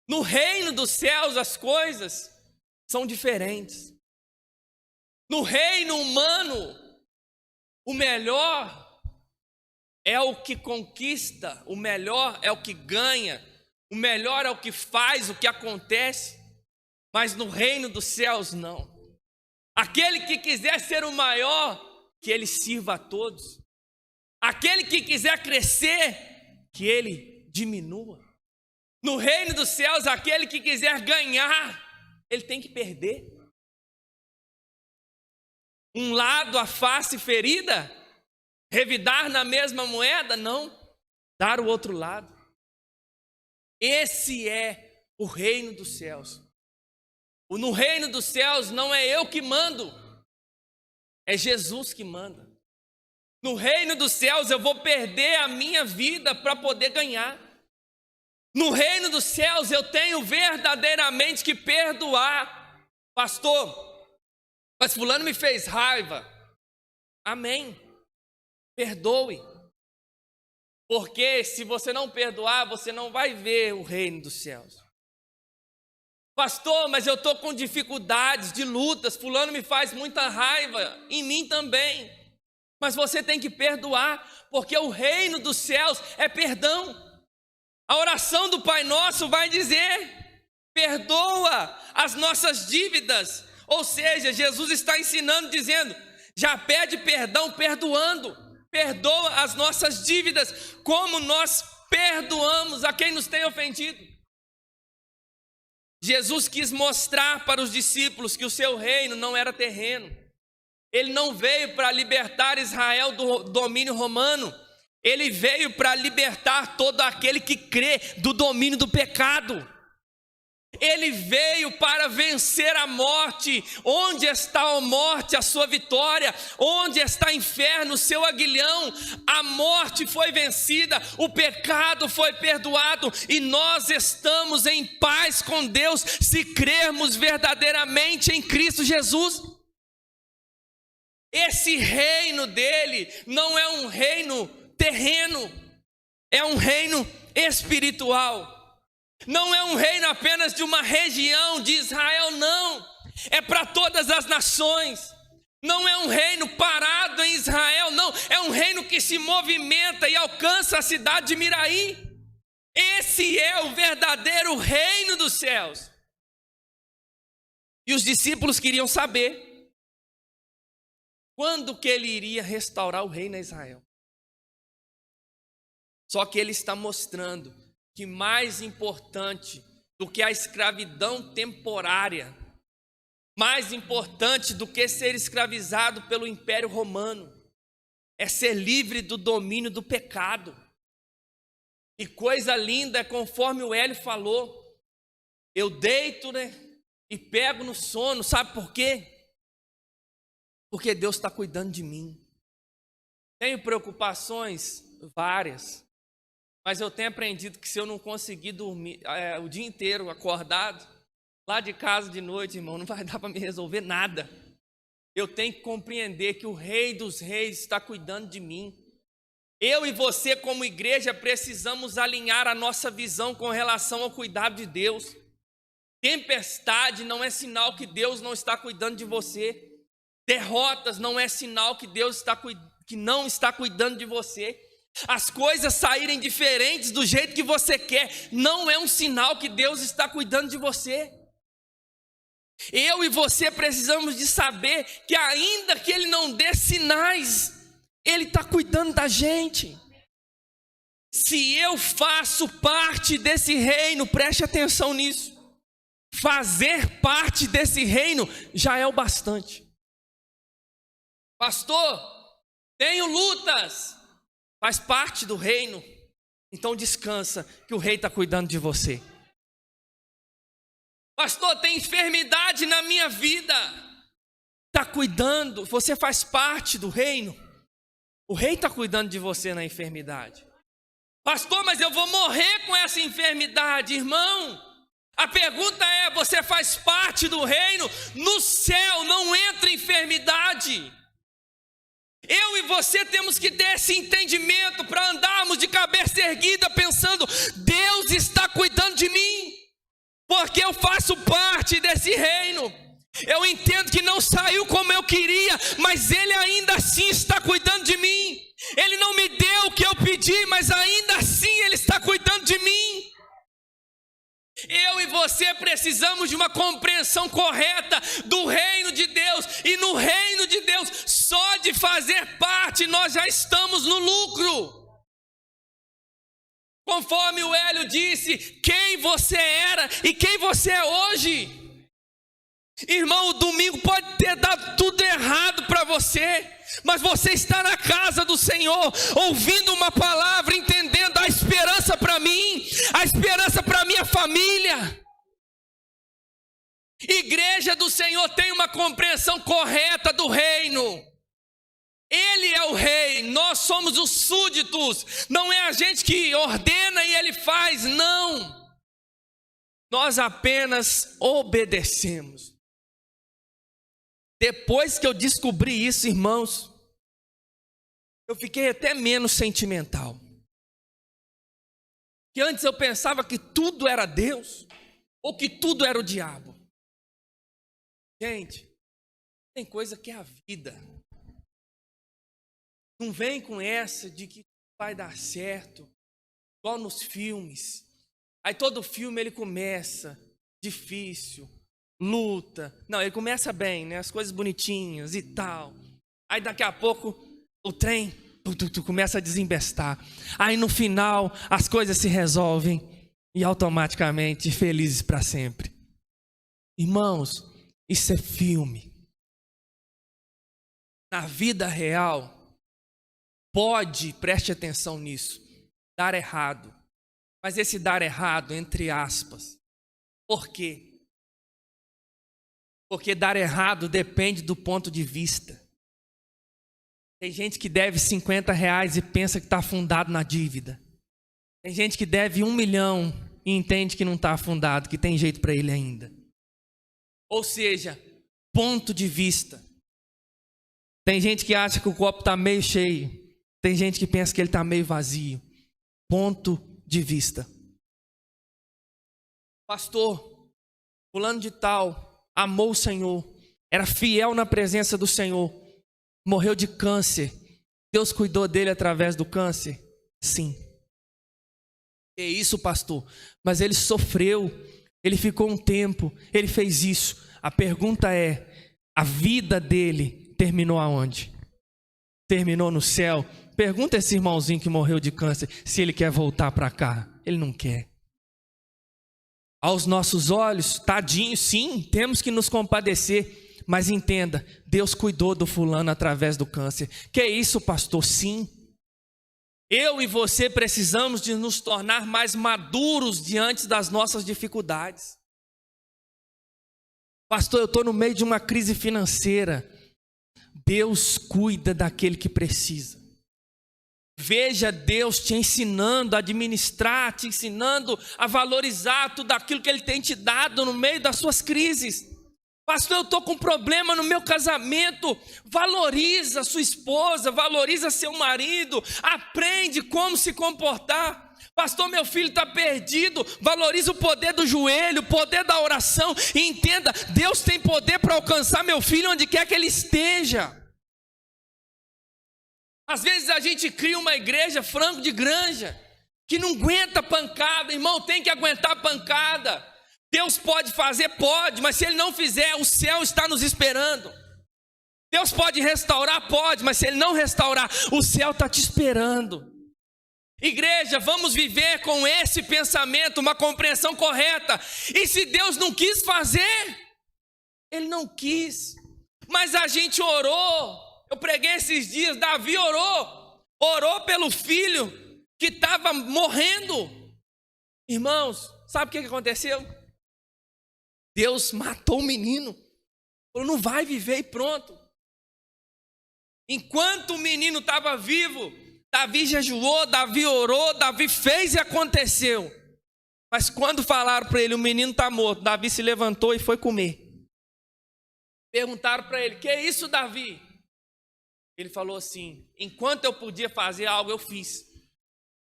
Speaker 1: No reino dos céus as coisas são diferentes. No reino humano, o melhor é o que conquista, o melhor é o que ganha, o melhor é o que faz, o que acontece. Mas no reino dos céus não. Aquele que quiser ser o maior, que ele sirva a todos. Aquele que quiser crescer, que ele diminua. No reino dos céus, aquele que quiser ganhar, ele tem que perder. Um lado, a face ferida, revidar na mesma moeda, não, dar o outro lado. Esse é o reino dos céus. No reino dos céus não é eu que mando, é Jesus que manda. No reino dos céus eu vou perder a minha vida para poder ganhar. No reino dos céus eu tenho verdadeiramente que perdoar. Pastor, mas fulano me fez raiva. Amém. Perdoe. Porque se você não perdoar, você não vai ver o reino dos céus. Pastor, mas eu estou com dificuldades, de lutas, fulano me faz muita raiva, em mim também. Mas você tem que perdoar, porque o reino dos céus é perdão. A oração do Pai Nosso vai dizer: perdoa as nossas dívidas. Ou seja, Jesus está ensinando, dizendo: já pede perdão perdoando. Perdoa as nossas dívidas, como nós perdoamos a quem nos tem ofendido. Jesus quis mostrar para os discípulos que o seu reino não era terreno. Ele não veio para libertar Israel do domínio romano. Ele veio para libertar todo aquele que crê do domínio do pecado. Ele veio para vencer a morte. Onde está a morte, a sua vitória? Onde está o inferno, o seu aguilhão? A morte foi vencida, o pecado foi perdoado e nós estamos em paz com Deus se crermos verdadeiramente em Cristo Jesus. Esse reino dele não é um reino terreno, é um reino espiritual. Não é um reino apenas de uma região de Israel, não. É para todas as nações. Não é um reino parado em Israel, não. É um reino que se movimenta e alcança a cidade de Miraí. Esse é o verdadeiro reino dos céus. E os discípulos queriam saber quando que ele iria restaurar o reino a Israel. Só que ele está mostrando que mais importante do que a escravidão temporária, mais importante do que ser escravizado pelo Império Romano, é ser livre do domínio do pecado. E coisa linda é conforme o Hélio falou, eu deito, e pego no sono, sabe por quê? Porque Deus está cuidando de mim. Tenho preocupações várias, mas eu tenho aprendido que se eu não conseguir dormir o dia inteiro acordado, lá de casa de noite, irmão, não vai dar para me resolver nada. Eu tenho que compreender que o Rei dos Reis está cuidando de mim. Eu e você, como igreja, precisamos alinhar a nossa visão com relação ao cuidado de Deus. Tempestade não é sinal que Deus não está cuidando de você. Derrotas não é sinal que Deus que não está cuidando de você. As coisas saírem diferentes do jeito que você quer, não é um sinal que Deus está cuidando de você. Eu e você precisamos de saber que ainda que Ele não dê sinais, Ele está cuidando da gente. Se eu faço parte desse reino, preste atenção nisso. Fazer parte desse reino já é o bastante. Pastor, tenho lutas. Faz parte do reino, então descansa que o rei está cuidando de você. Pastor, tem enfermidade na minha vida, está cuidando, você faz parte do reino, o rei está cuidando de você na enfermidade. Pastor, mas eu vou morrer com essa enfermidade, irmão. A pergunta é, você faz parte do reino, no céu não entra enfermidade. Eu e você temos que ter esse entendimento para andarmos de cabeça erguida pensando, Deus está cuidando de mim, porque eu faço parte desse reino. Eu entendo que não saiu como eu queria, mas Ele ainda assim está cuidando de mim. Ele não me deu o que eu pedi, mas ainda assim Ele está cuidando de mim. Eu e você precisamos de uma compreensão correta do reino de Deus. E no reino de Deus, só de fazer parte, nós já estamos no lucro. Conforme o Hélio disse, quem você era e quem você é hoje. Irmão, o domingo pode ter dado tudo errado para você, mas você está na casa do Senhor, ouvindo uma palavra, entendendo a esperança para mim, a esperança para minha família. Igreja do Senhor tem uma compreensão correta do reino. Ele é o rei, nós somos os súditos. Não é a gente que ordena e ele faz, não. Nós apenas obedecemos. Depois que eu descobri isso, irmãos, eu fiquei até menos sentimental. Que antes eu pensava que tudo era Deus, ou que tudo era o diabo. Gente, tem coisa que é a vida. Não vem com essa de que vai dar certo, igual nos filmes. Aí todo filme ele começa difícil, luta. Não, ele começa bem, né? As coisas bonitinhas e tal. Aí daqui a pouco o trem começa a desembestar. Aí no final as coisas se resolvem e automaticamente felizes para sempre. Irmãos, isso é filme. Na vida real, pode, preste atenção nisso, dar errado. Mas esse dar errado, entre aspas. Por quê? Porque dar errado depende do ponto de vista. Tem gente que deve R$50 e pensa que está afundado na dívida. Tem gente que deve 1 milhão e entende que não está afundado, que tem jeito para ele ainda. Ou seja, ponto de vista. Tem gente que acha que o copo está meio cheio. Tem gente que pensa que ele está meio vazio. Ponto de vista. Pastor, fulano de tal, amou o Senhor, era fiel na presença do Senhor, morreu de câncer. Deus cuidou dele através do câncer? Sim. É isso, pastor. Mas ele sofreu, ele ficou um tempo, ele fez isso. A pergunta é, a vida dele terminou aonde? Terminou no céu? Pergunta esse irmãozinho que morreu de câncer se ele quer voltar para cá. Ele não quer. Aos nossos olhos, tadinho, sim, temos que nos compadecer. Mas entenda, Deus cuidou do fulano através do câncer. Que é isso, pastor? Sim. Eu e você precisamos de nos tornar mais maduros diante das nossas dificuldades. Pastor, eu estou no meio de uma crise financeira. Deus cuida daquele que precisa. Veja Deus te ensinando a administrar, te ensinando a valorizar tudo aquilo que Ele tem te dado no meio das suas crises. Pastor, eu estou com problema no meu casamento. Valoriza sua esposa, valoriza seu marido, aprende como se comportar. Pastor, meu filho está perdido, valoriza o poder do joelho, o poder da oração. E entenda, Deus tem poder para alcançar meu filho onde quer que ele esteja. Às vezes a gente cria uma igreja frango de granja, que não aguenta pancada. Irmão, tem que aguentar pancada. Deus pode fazer? Pode, mas se Ele não fizer, o céu está nos esperando. Deus pode restaurar? Pode, mas se Ele não restaurar, o céu está te esperando. Igreja, vamos viver com esse pensamento, uma compreensão correta. E se Deus não quis fazer, Ele não quis. Mas a gente orou. Eu preguei esses dias, Davi orou pelo filho que estava morrendo. Irmãos, sabe o que aconteceu? Deus matou o menino. Falou, não vai viver e pronto. Enquanto o menino estava vivo, Davi jejuou, Davi orou, Davi fez e aconteceu. Mas quando falaram para ele, o menino está morto, Davi se levantou e foi comer. Perguntaram para ele, que é isso, Davi? Ele falou assim, enquanto eu podia fazer algo, eu fiz.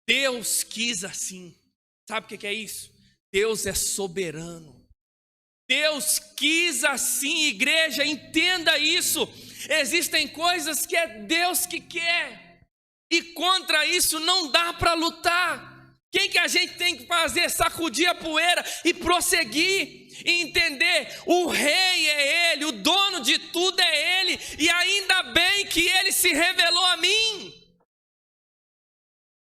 Speaker 1: Deus quis assim. Sabe o que é isso? Deus é soberano. Deus quis assim, igreja, entenda isso. Existem coisas que é Deus que quer. E contra isso não dá para lutar. Quem que a gente tem que fazer? Sacudir a poeira e prosseguir. E entender, o rei é Ele, o dono de tudo é Ele. E ainda bem que Ele se revelou a mim.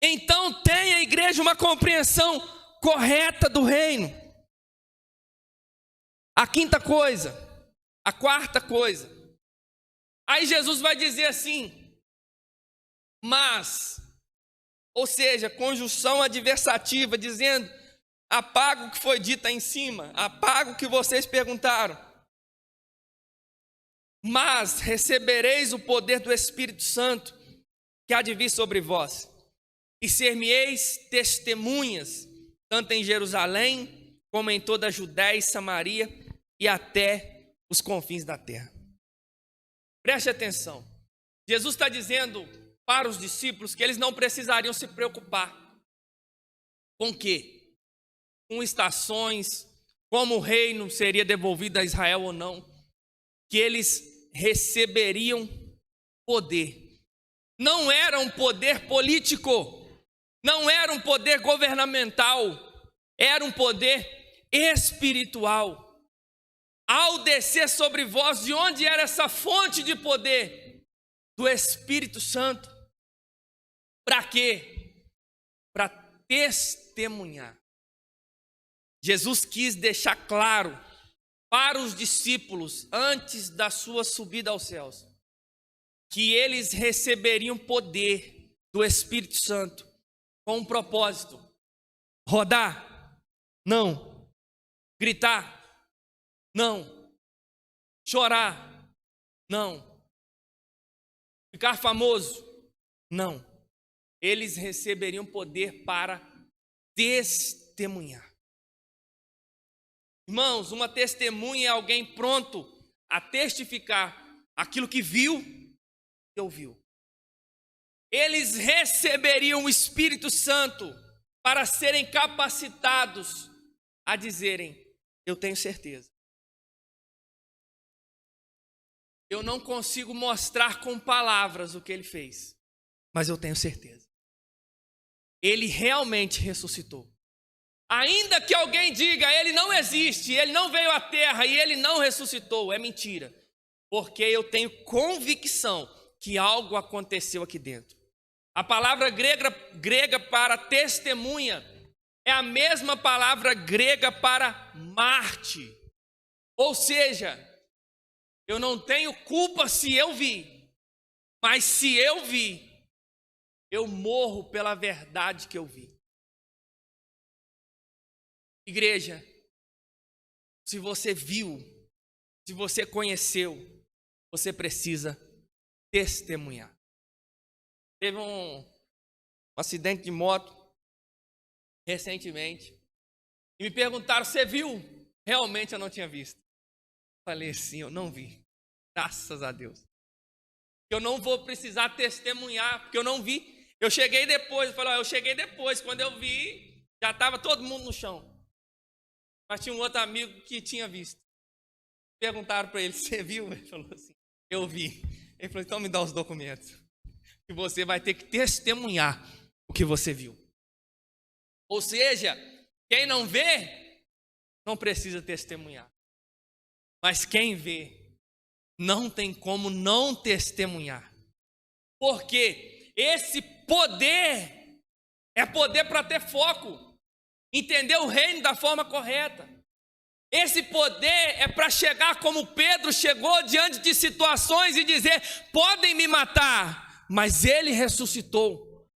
Speaker 1: Então tenha, igreja, uma compreensão correta do reino. A quinta coisa, a quarta coisa. Aí Jesus vai dizer assim, mas, ou seja, conjunção adversativa, dizendo, apaga o que foi dito aí em cima, apaga o que vocês perguntaram. Mas recebereis o poder do Espírito Santo, que há de vir sobre vós, e ser-me-eis testemunhas, tanto em Jerusalém, como em toda a Judéia e Samaria, e até os confins da terra. Preste atenção. Jesus está dizendo para os discípulos que eles não precisariam se preocupar Com quê? Com estações, como o reino seria devolvido a Israel ou não, que eles receberiam poder. Não era um poder político, não era um poder governamental, era um poder espiritual. Ao descer sobre vós, de onde era essa fonte de poder? Do Espírito Santo. Para quê? Para testemunhar. Jesus quis deixar claro para os discípulos, antes da sua subida aos céus, que eles receberiam poder do Espírito Santo, com um propósito: rodar? Não. Gritar? Não. Chorar? Não. Ficar famoso? Não. Eles receberiam poder para testemunhar. Irmãos, uma testemunha é alguém pronto a testificar aquilo que viu e ouviu. Eles receberiam o Espírito Santo para serem capacitados a dizerem: eu tenho certeza. Eu não consigo mostrar com palavras o que ele fez, mas eu tenho certeza. Ele realmente ressuscitou. Ainda que alguém diga, ele não existe, ele não veio à terra e ele não ressuscitou, é mentira. Porque eu tenho convicção que algo aconteceu aqui dentro. A palavra grega para testemunha é a mesma palavra grega para Marte. Ou seja, eu não tenho culpa se eu vi, mas se eu vi, eu morro pela verdade que eu vi. Igreja, se você viu, se você conheceu, você precisa testemunhar. Teve um acidente de moto recentemente e me perguntaram: você viu? Realmente eu não tinha visto. Falei assim: eu não vi, graças a Deus. Eu não vou precisar testemunhar, porque eu não vi. Eu cheguei depois, eu falei: eu cheguei depois, quando eu vi, já estava todo mundo no chão. Mas tinha um outro amigo que tinha visto. Perguntaram para ele: você viu? Ele falou assim: eu vi. Ele falou: então me dá os documentos, que você vai ter que testemunhar o que você viu. Ou seja, quem não vê, não precisa testemunhar. Mas quem vê, não tem como não testemunhar. Porque esse poder é poder para ter foco. Entender o reino da forma correta. Esse poder é para chegar como Pedro chegou diante de situações e dizer: podem me matar, mas ele ressuscitou.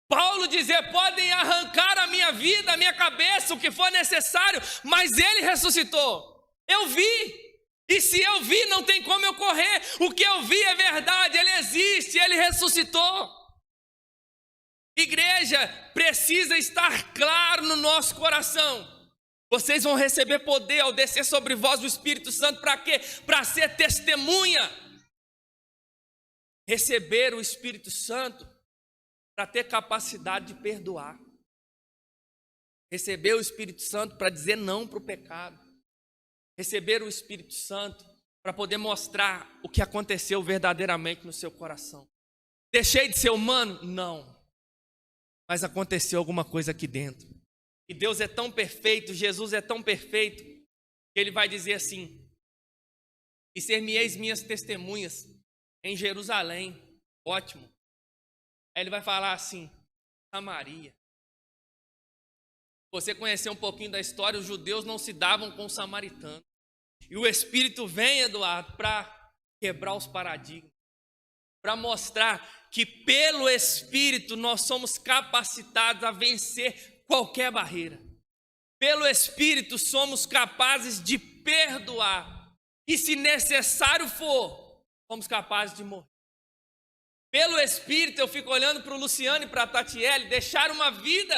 Speaker 1: Paulo dizer: podem arrancar a minha vida, a minha cabeça, o que for necessário, mas ele ressuscitou. Eu vi, e se eu vi, não tem como eu correr. O que eu vi é verdade, ele existe, ele ressuscitou. Igreja, precisa estar claro no nosso coração: vocês vão receber poder ao descer sobre vós o Espírito Santo. Para quê? Para ser testemunha. Receber o Espírito Santo para ter capacidade de perdoar. Receber o Espírito Santo para dizer não para o pecado. Receber o Espírito Santo para poder mostrar o que aconteceu verdadeiramente no seu coração. Deixei de ser humano? Não. Mas aconteceu alguma coisa aqui dentro. E Deus é tão perfeito, Jesus é tão perfeito, que ele vai dizer assim: e ser-me-eis minhas testemunhas em Jerusalém. Ótimo. Aí ele vai falar assim: Samaria. Você conhecer um pouquinho da história, os judeus não se davam com os samaritanos. E o Espírito vem, Eduardo, para quebrar os paradigmas, para mostrar que pelo Espírito nós somos capacitados a vencer qualquer barreira. Pelo Espírito somos capazes de perdoar. E se necessário for, somos capazes de morrer. Pelo Espírito eu fico olhando para o Luciano e para a Tatiele, deixar uma vida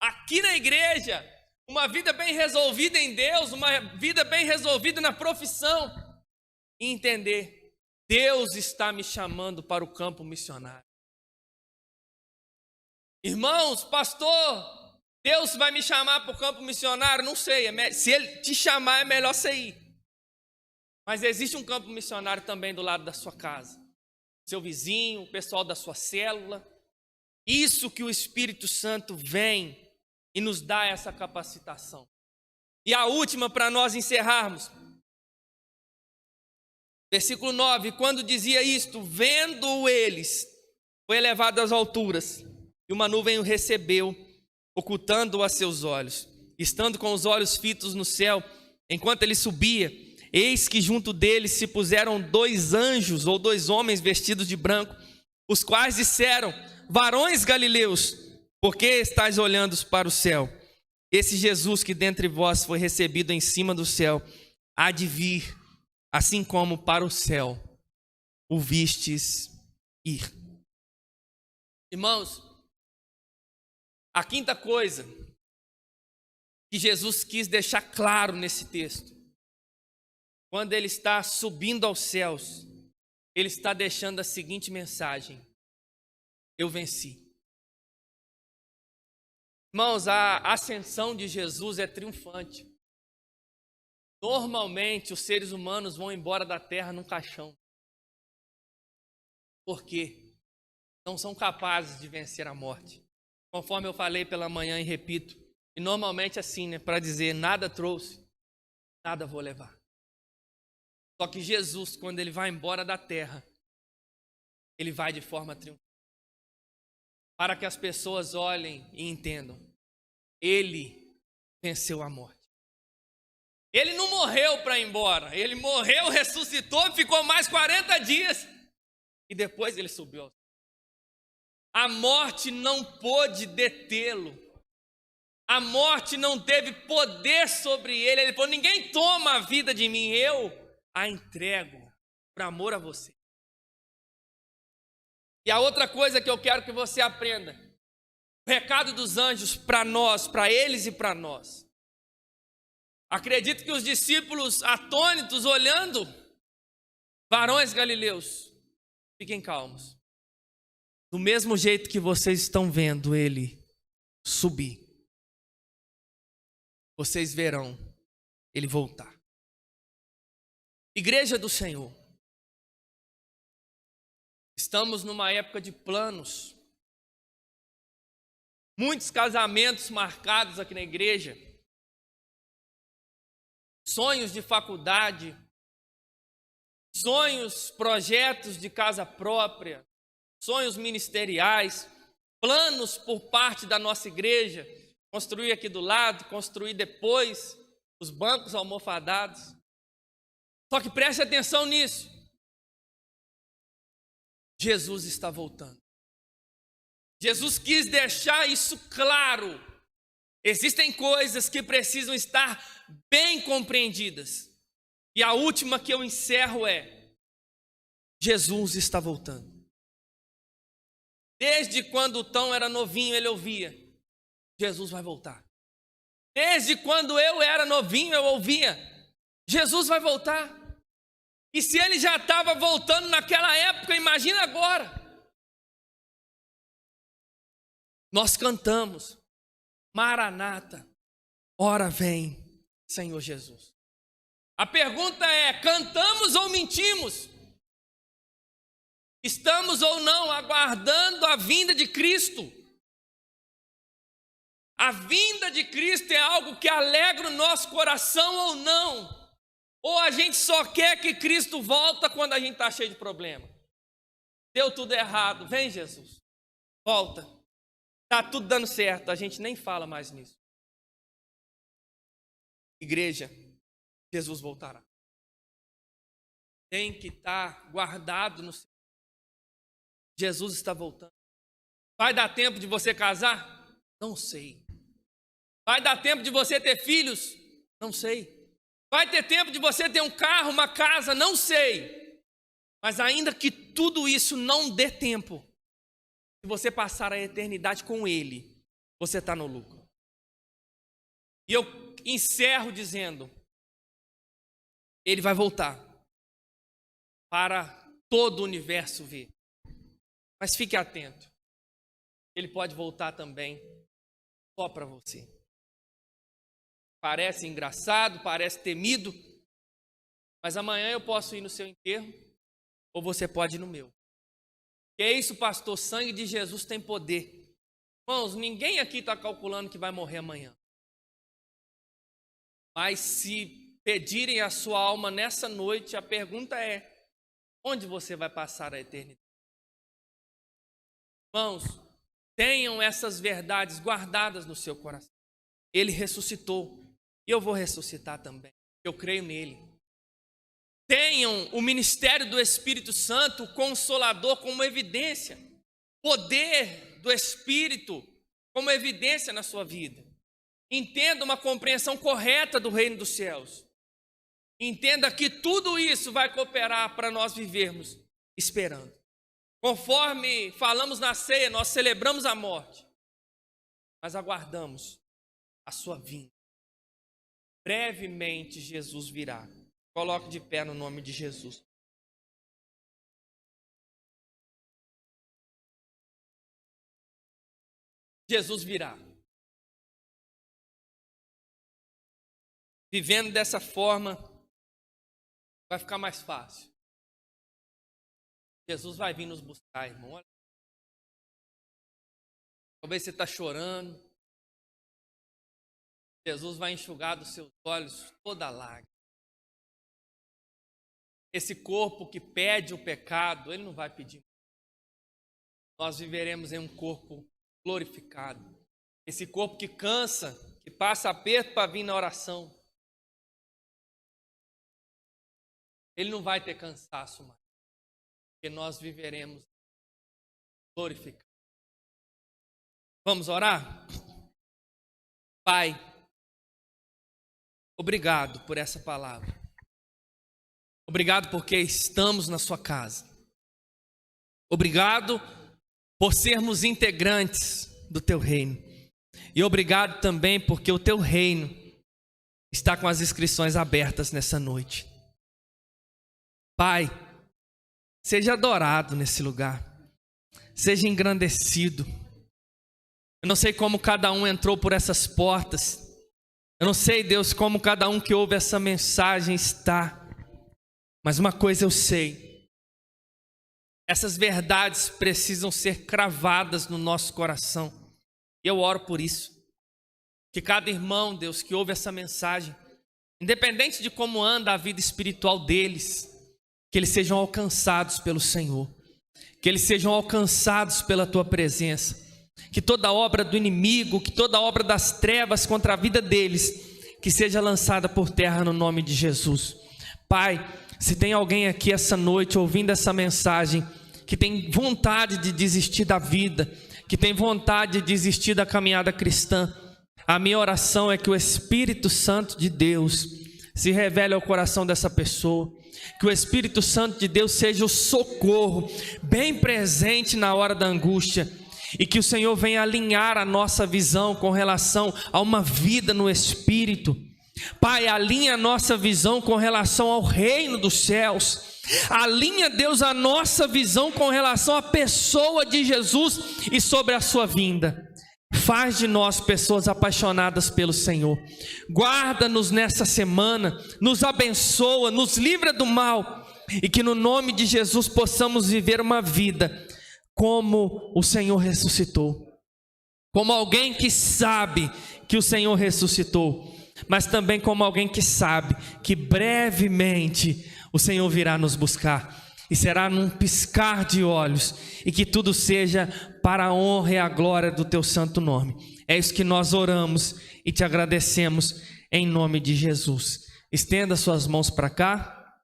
Speaker 1: aqui na igreja, uma vida bem resolvida em Deus, uma vida bem resolvida na profissão, e entender: Deus está me chamando para o campo missionário. Irmãos, pastor, Deus vai me chamar para o campo missionário? Não sei. Se Ele te chamar, é melhor você ir. Mas existe um campo missionário também do lado da sua casa. Seu vizinho, o pessoal da sua célula. Isso que o Espírito Santo vem e nos dá essa capacitação. E a última para nós encerrarmos. Versículo 9. Quando dizia isto, vendo eles, foi elevado às alturas, e uma nuvem o recebeu, ocultando-o a seus olhos. Estando com os olhos fitos no céu, enquanto ele subia, eis que junto dele se puseram 2 anjos, ou 2 homens vestidos de branco, os quais disseram: varões galileus, por que estáis olhando para o céu? Esse Jesus que dentre vós foi recebido em cima do céu, há de vir, assim como para o céu o vistes ir. Irmãos, a quinta coisa que Jesus quis deixar claro nesse texto, quando ele está subindo aos céus, ele está deixando a seguinte mensagem: eu venci. Irmãos, a ascensão de Jesus é triunfante. Normalmente os seres humanos vão embora da terra num caixão. Por quê? Não são capazes de vencer a morte. Conforme eu falei pela manhã e repito, e normalmente assim, né, para dizer nada trouxe, nada vou levar. Só que Jesus, quando ele vai embora da terra, ele vai de forma triunfante. Para que as pessoas olhem e entendam, ele venceu a morte. Ele não morreu para ir embora, ele morreu, ressuscitou, ficou mais 40 dias e depois ele subiu ao céu. A morte não pôde detê-lo. A morte não teve poder sobre ele. Ele falou: ninguém toma a vida de mim, eu a entrego por amor a você. E a outra coisa que eu quero que você aprenda, o recado dos anjos para nós, para eles e para nós. Acredito que os discípulos atônitos olhando, varões galileus, fiquem calmos. Do mesmo jeito que vocês estão vendo ele subir, vocês verão ele voltar. Igreja do Senhor, estamos numa época de planos. Muitos casamentos marcados aqui na igreja. Sonhos de faculdade. Sonhos, projetos de casa própria. Sonhos ministeriais. Planos por parte da nossa igreja. Construir aqui do lado, construir depois. Os bancos almofadados. Só que preste atenção nisso. Jesus está voltando. Jesus quis deixar isso claro. Existem coisas que precisam estar bem compreendidas. E a última que eu encerro é: Jesus está voltando. Desde quando o Tom era novinho, ele ouvia: Jesus vai voltar. Desde quando eu era novinho, eu ouvia: Jesus vai voltar. E se ele já estava voltando naquela época, imagina agora. Nós cantamos: Maranata, ora vem, Senhor Jesus. A pergunta é: cantamos ou mentimos? Estamos ou não aguardando a vinda de Cristo? A vinda de Cristo é algo que alegra o nosso coração ou não? Ou a gente só quer que Cristo volta quando a gente está cheio de problema? Deu tudo errado, vem Jesus, volta. Está tudo dando certo, a gente nem fala mais nisso. Igreja, Jesus voltará. Tem que estar guardado no céu. Jesus está voltando. Vai dar tempo de você casar? Não sei. Vai dar tempo de você ter filhos? Não sei. Vai ter tempo de você ter um carro, uma casa? Não sei. Mas ainda que tudo isso não dê tempo, se você passar a eternidade com Ele, você está no lucro. E eu encerro dizendo: Ele vai voltar para todo o universo ver. Mas fique atento, Ele pode voltar também só para você. Parece engraçado, parece temido, mas amanhã eu posso ir no seu enterro, ou você pode ir no meu. Que é isso, pastor? O sangue de Jesus tem poder. Irmãos, ninguém aqui está calculando que vai morrer amanhã. Mas se pedirem a sua alma nessa noite, a pergunta é: onde você vai passar a eternidade? Irmãos, tenham essas verdades guardadas no seu coração. Ele ressuscitou, e eu vou ressuscitar também. Eu creio nele. Tenham o ministério do Espírito Santo, o Consolador, como evidência. Poder do Espírito como evidência na sua vida. Entenda uma compreensão correta do reino dos céus. Entenda que tudo isso vai cooperar para nós vivermos esperando. Conforme falamos na ceia, nós celebramos a morte, mas aguardamos a sua vinda. Brevemente Jesus virá. Coloque de pé no nome de Jesus. Jesus virá. Vivendo dessa forma, vai ficar mais fácil. Jesus vai vir nos buscar, irmão. Talvez você está chorando. Jesus vai enxugar dos seus olhos toda a lágrima. Esse corpo que pede o pecado, ele não vai pedir. Nós viveremos em um corpo glorificado. Esse corpo que cansa, que passa aperto para vir na oração, ele não vai ter cansaço mais, porque nós viveremos glorificados. Vamos orar? Pai, obrigado por essa palavra. Obrigado porque estamos na sua casa. Obrigado por sermos integrantes do teu reino. E obrigado também porque o teu reino está com as inscrições abertas nessa noite. Pai, seja adorado nesse lugar. Seja engrandecido. Eu não sei como cada um entrou por essas portas. Eu não sei, Deus, como cada um que ouve essa mensagem está. Mas uma coisa eu sei. Essas verdades precisam ser cravadas no nosso coração. E eu oro por isso. Que cada irmão, Deus, que ouve essa mensagem, independente de como anda a vida espiritual deles, que eles sejam alcançados pelo Senhor. Que eles sejam alcançados pela tua presença. Que toda obra do inimigo, que toda obra das trevas contra a vida deles, que seja lançada por terra no nome de Jesus. Pai, se tem alguém aqui essa noite ouvindo essa mensagem, que tem vontade de desistir da vida, que tem vontade de desistir da caminhada cristã, a minha oração é que o Espírito Santo de Deus se revele ao coração dessa pessoa, que o Espírito Santo de Deus seja o socorro bem presente na hora da angústia, e que o Senhor venha alinhar a nossa visão com relação a uma vida no Espírito. Pai, alinha a nossa visão com relação ao reino dos céus. Alinha, Deus, a nossa visão com relação à pessoa de Jesus e sobre a sua vinda. Faz de nós pessoas apaixonadas pelo Senhor. Guarda-nos nessa semana, nos abençoa, nos livra do mal, e que no nome de Jesus possamos viver uma vida como o Senhor ressuscitou, como alguém que sabe que o Senhor ressuscitou, mas também como alguém que sabe que brevemente o Senhor virá nos buscar, e será num piscar de olhos, e que tudo seja para a honra e a glória do teu santo nome. É isso que nós oramos e te agradecemos em nome de Jesus. Estenda suas mãos para cá,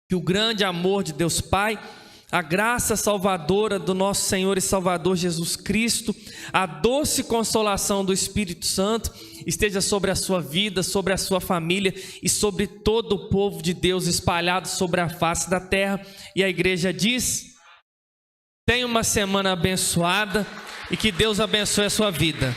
Speaker 1: que o grande amor de Deus Pai, a graça salvadora do nosso Senhor e Salvador Jesus Cristo, a doce consolação do Espírito Santo esteja sobre a sua vida, sobre a sua família e sobre todo o povo de Deus espalhado sobre a face da terra. E a igreja diz: tenha uma semana abençoada e que Deus abençoe a sua vida.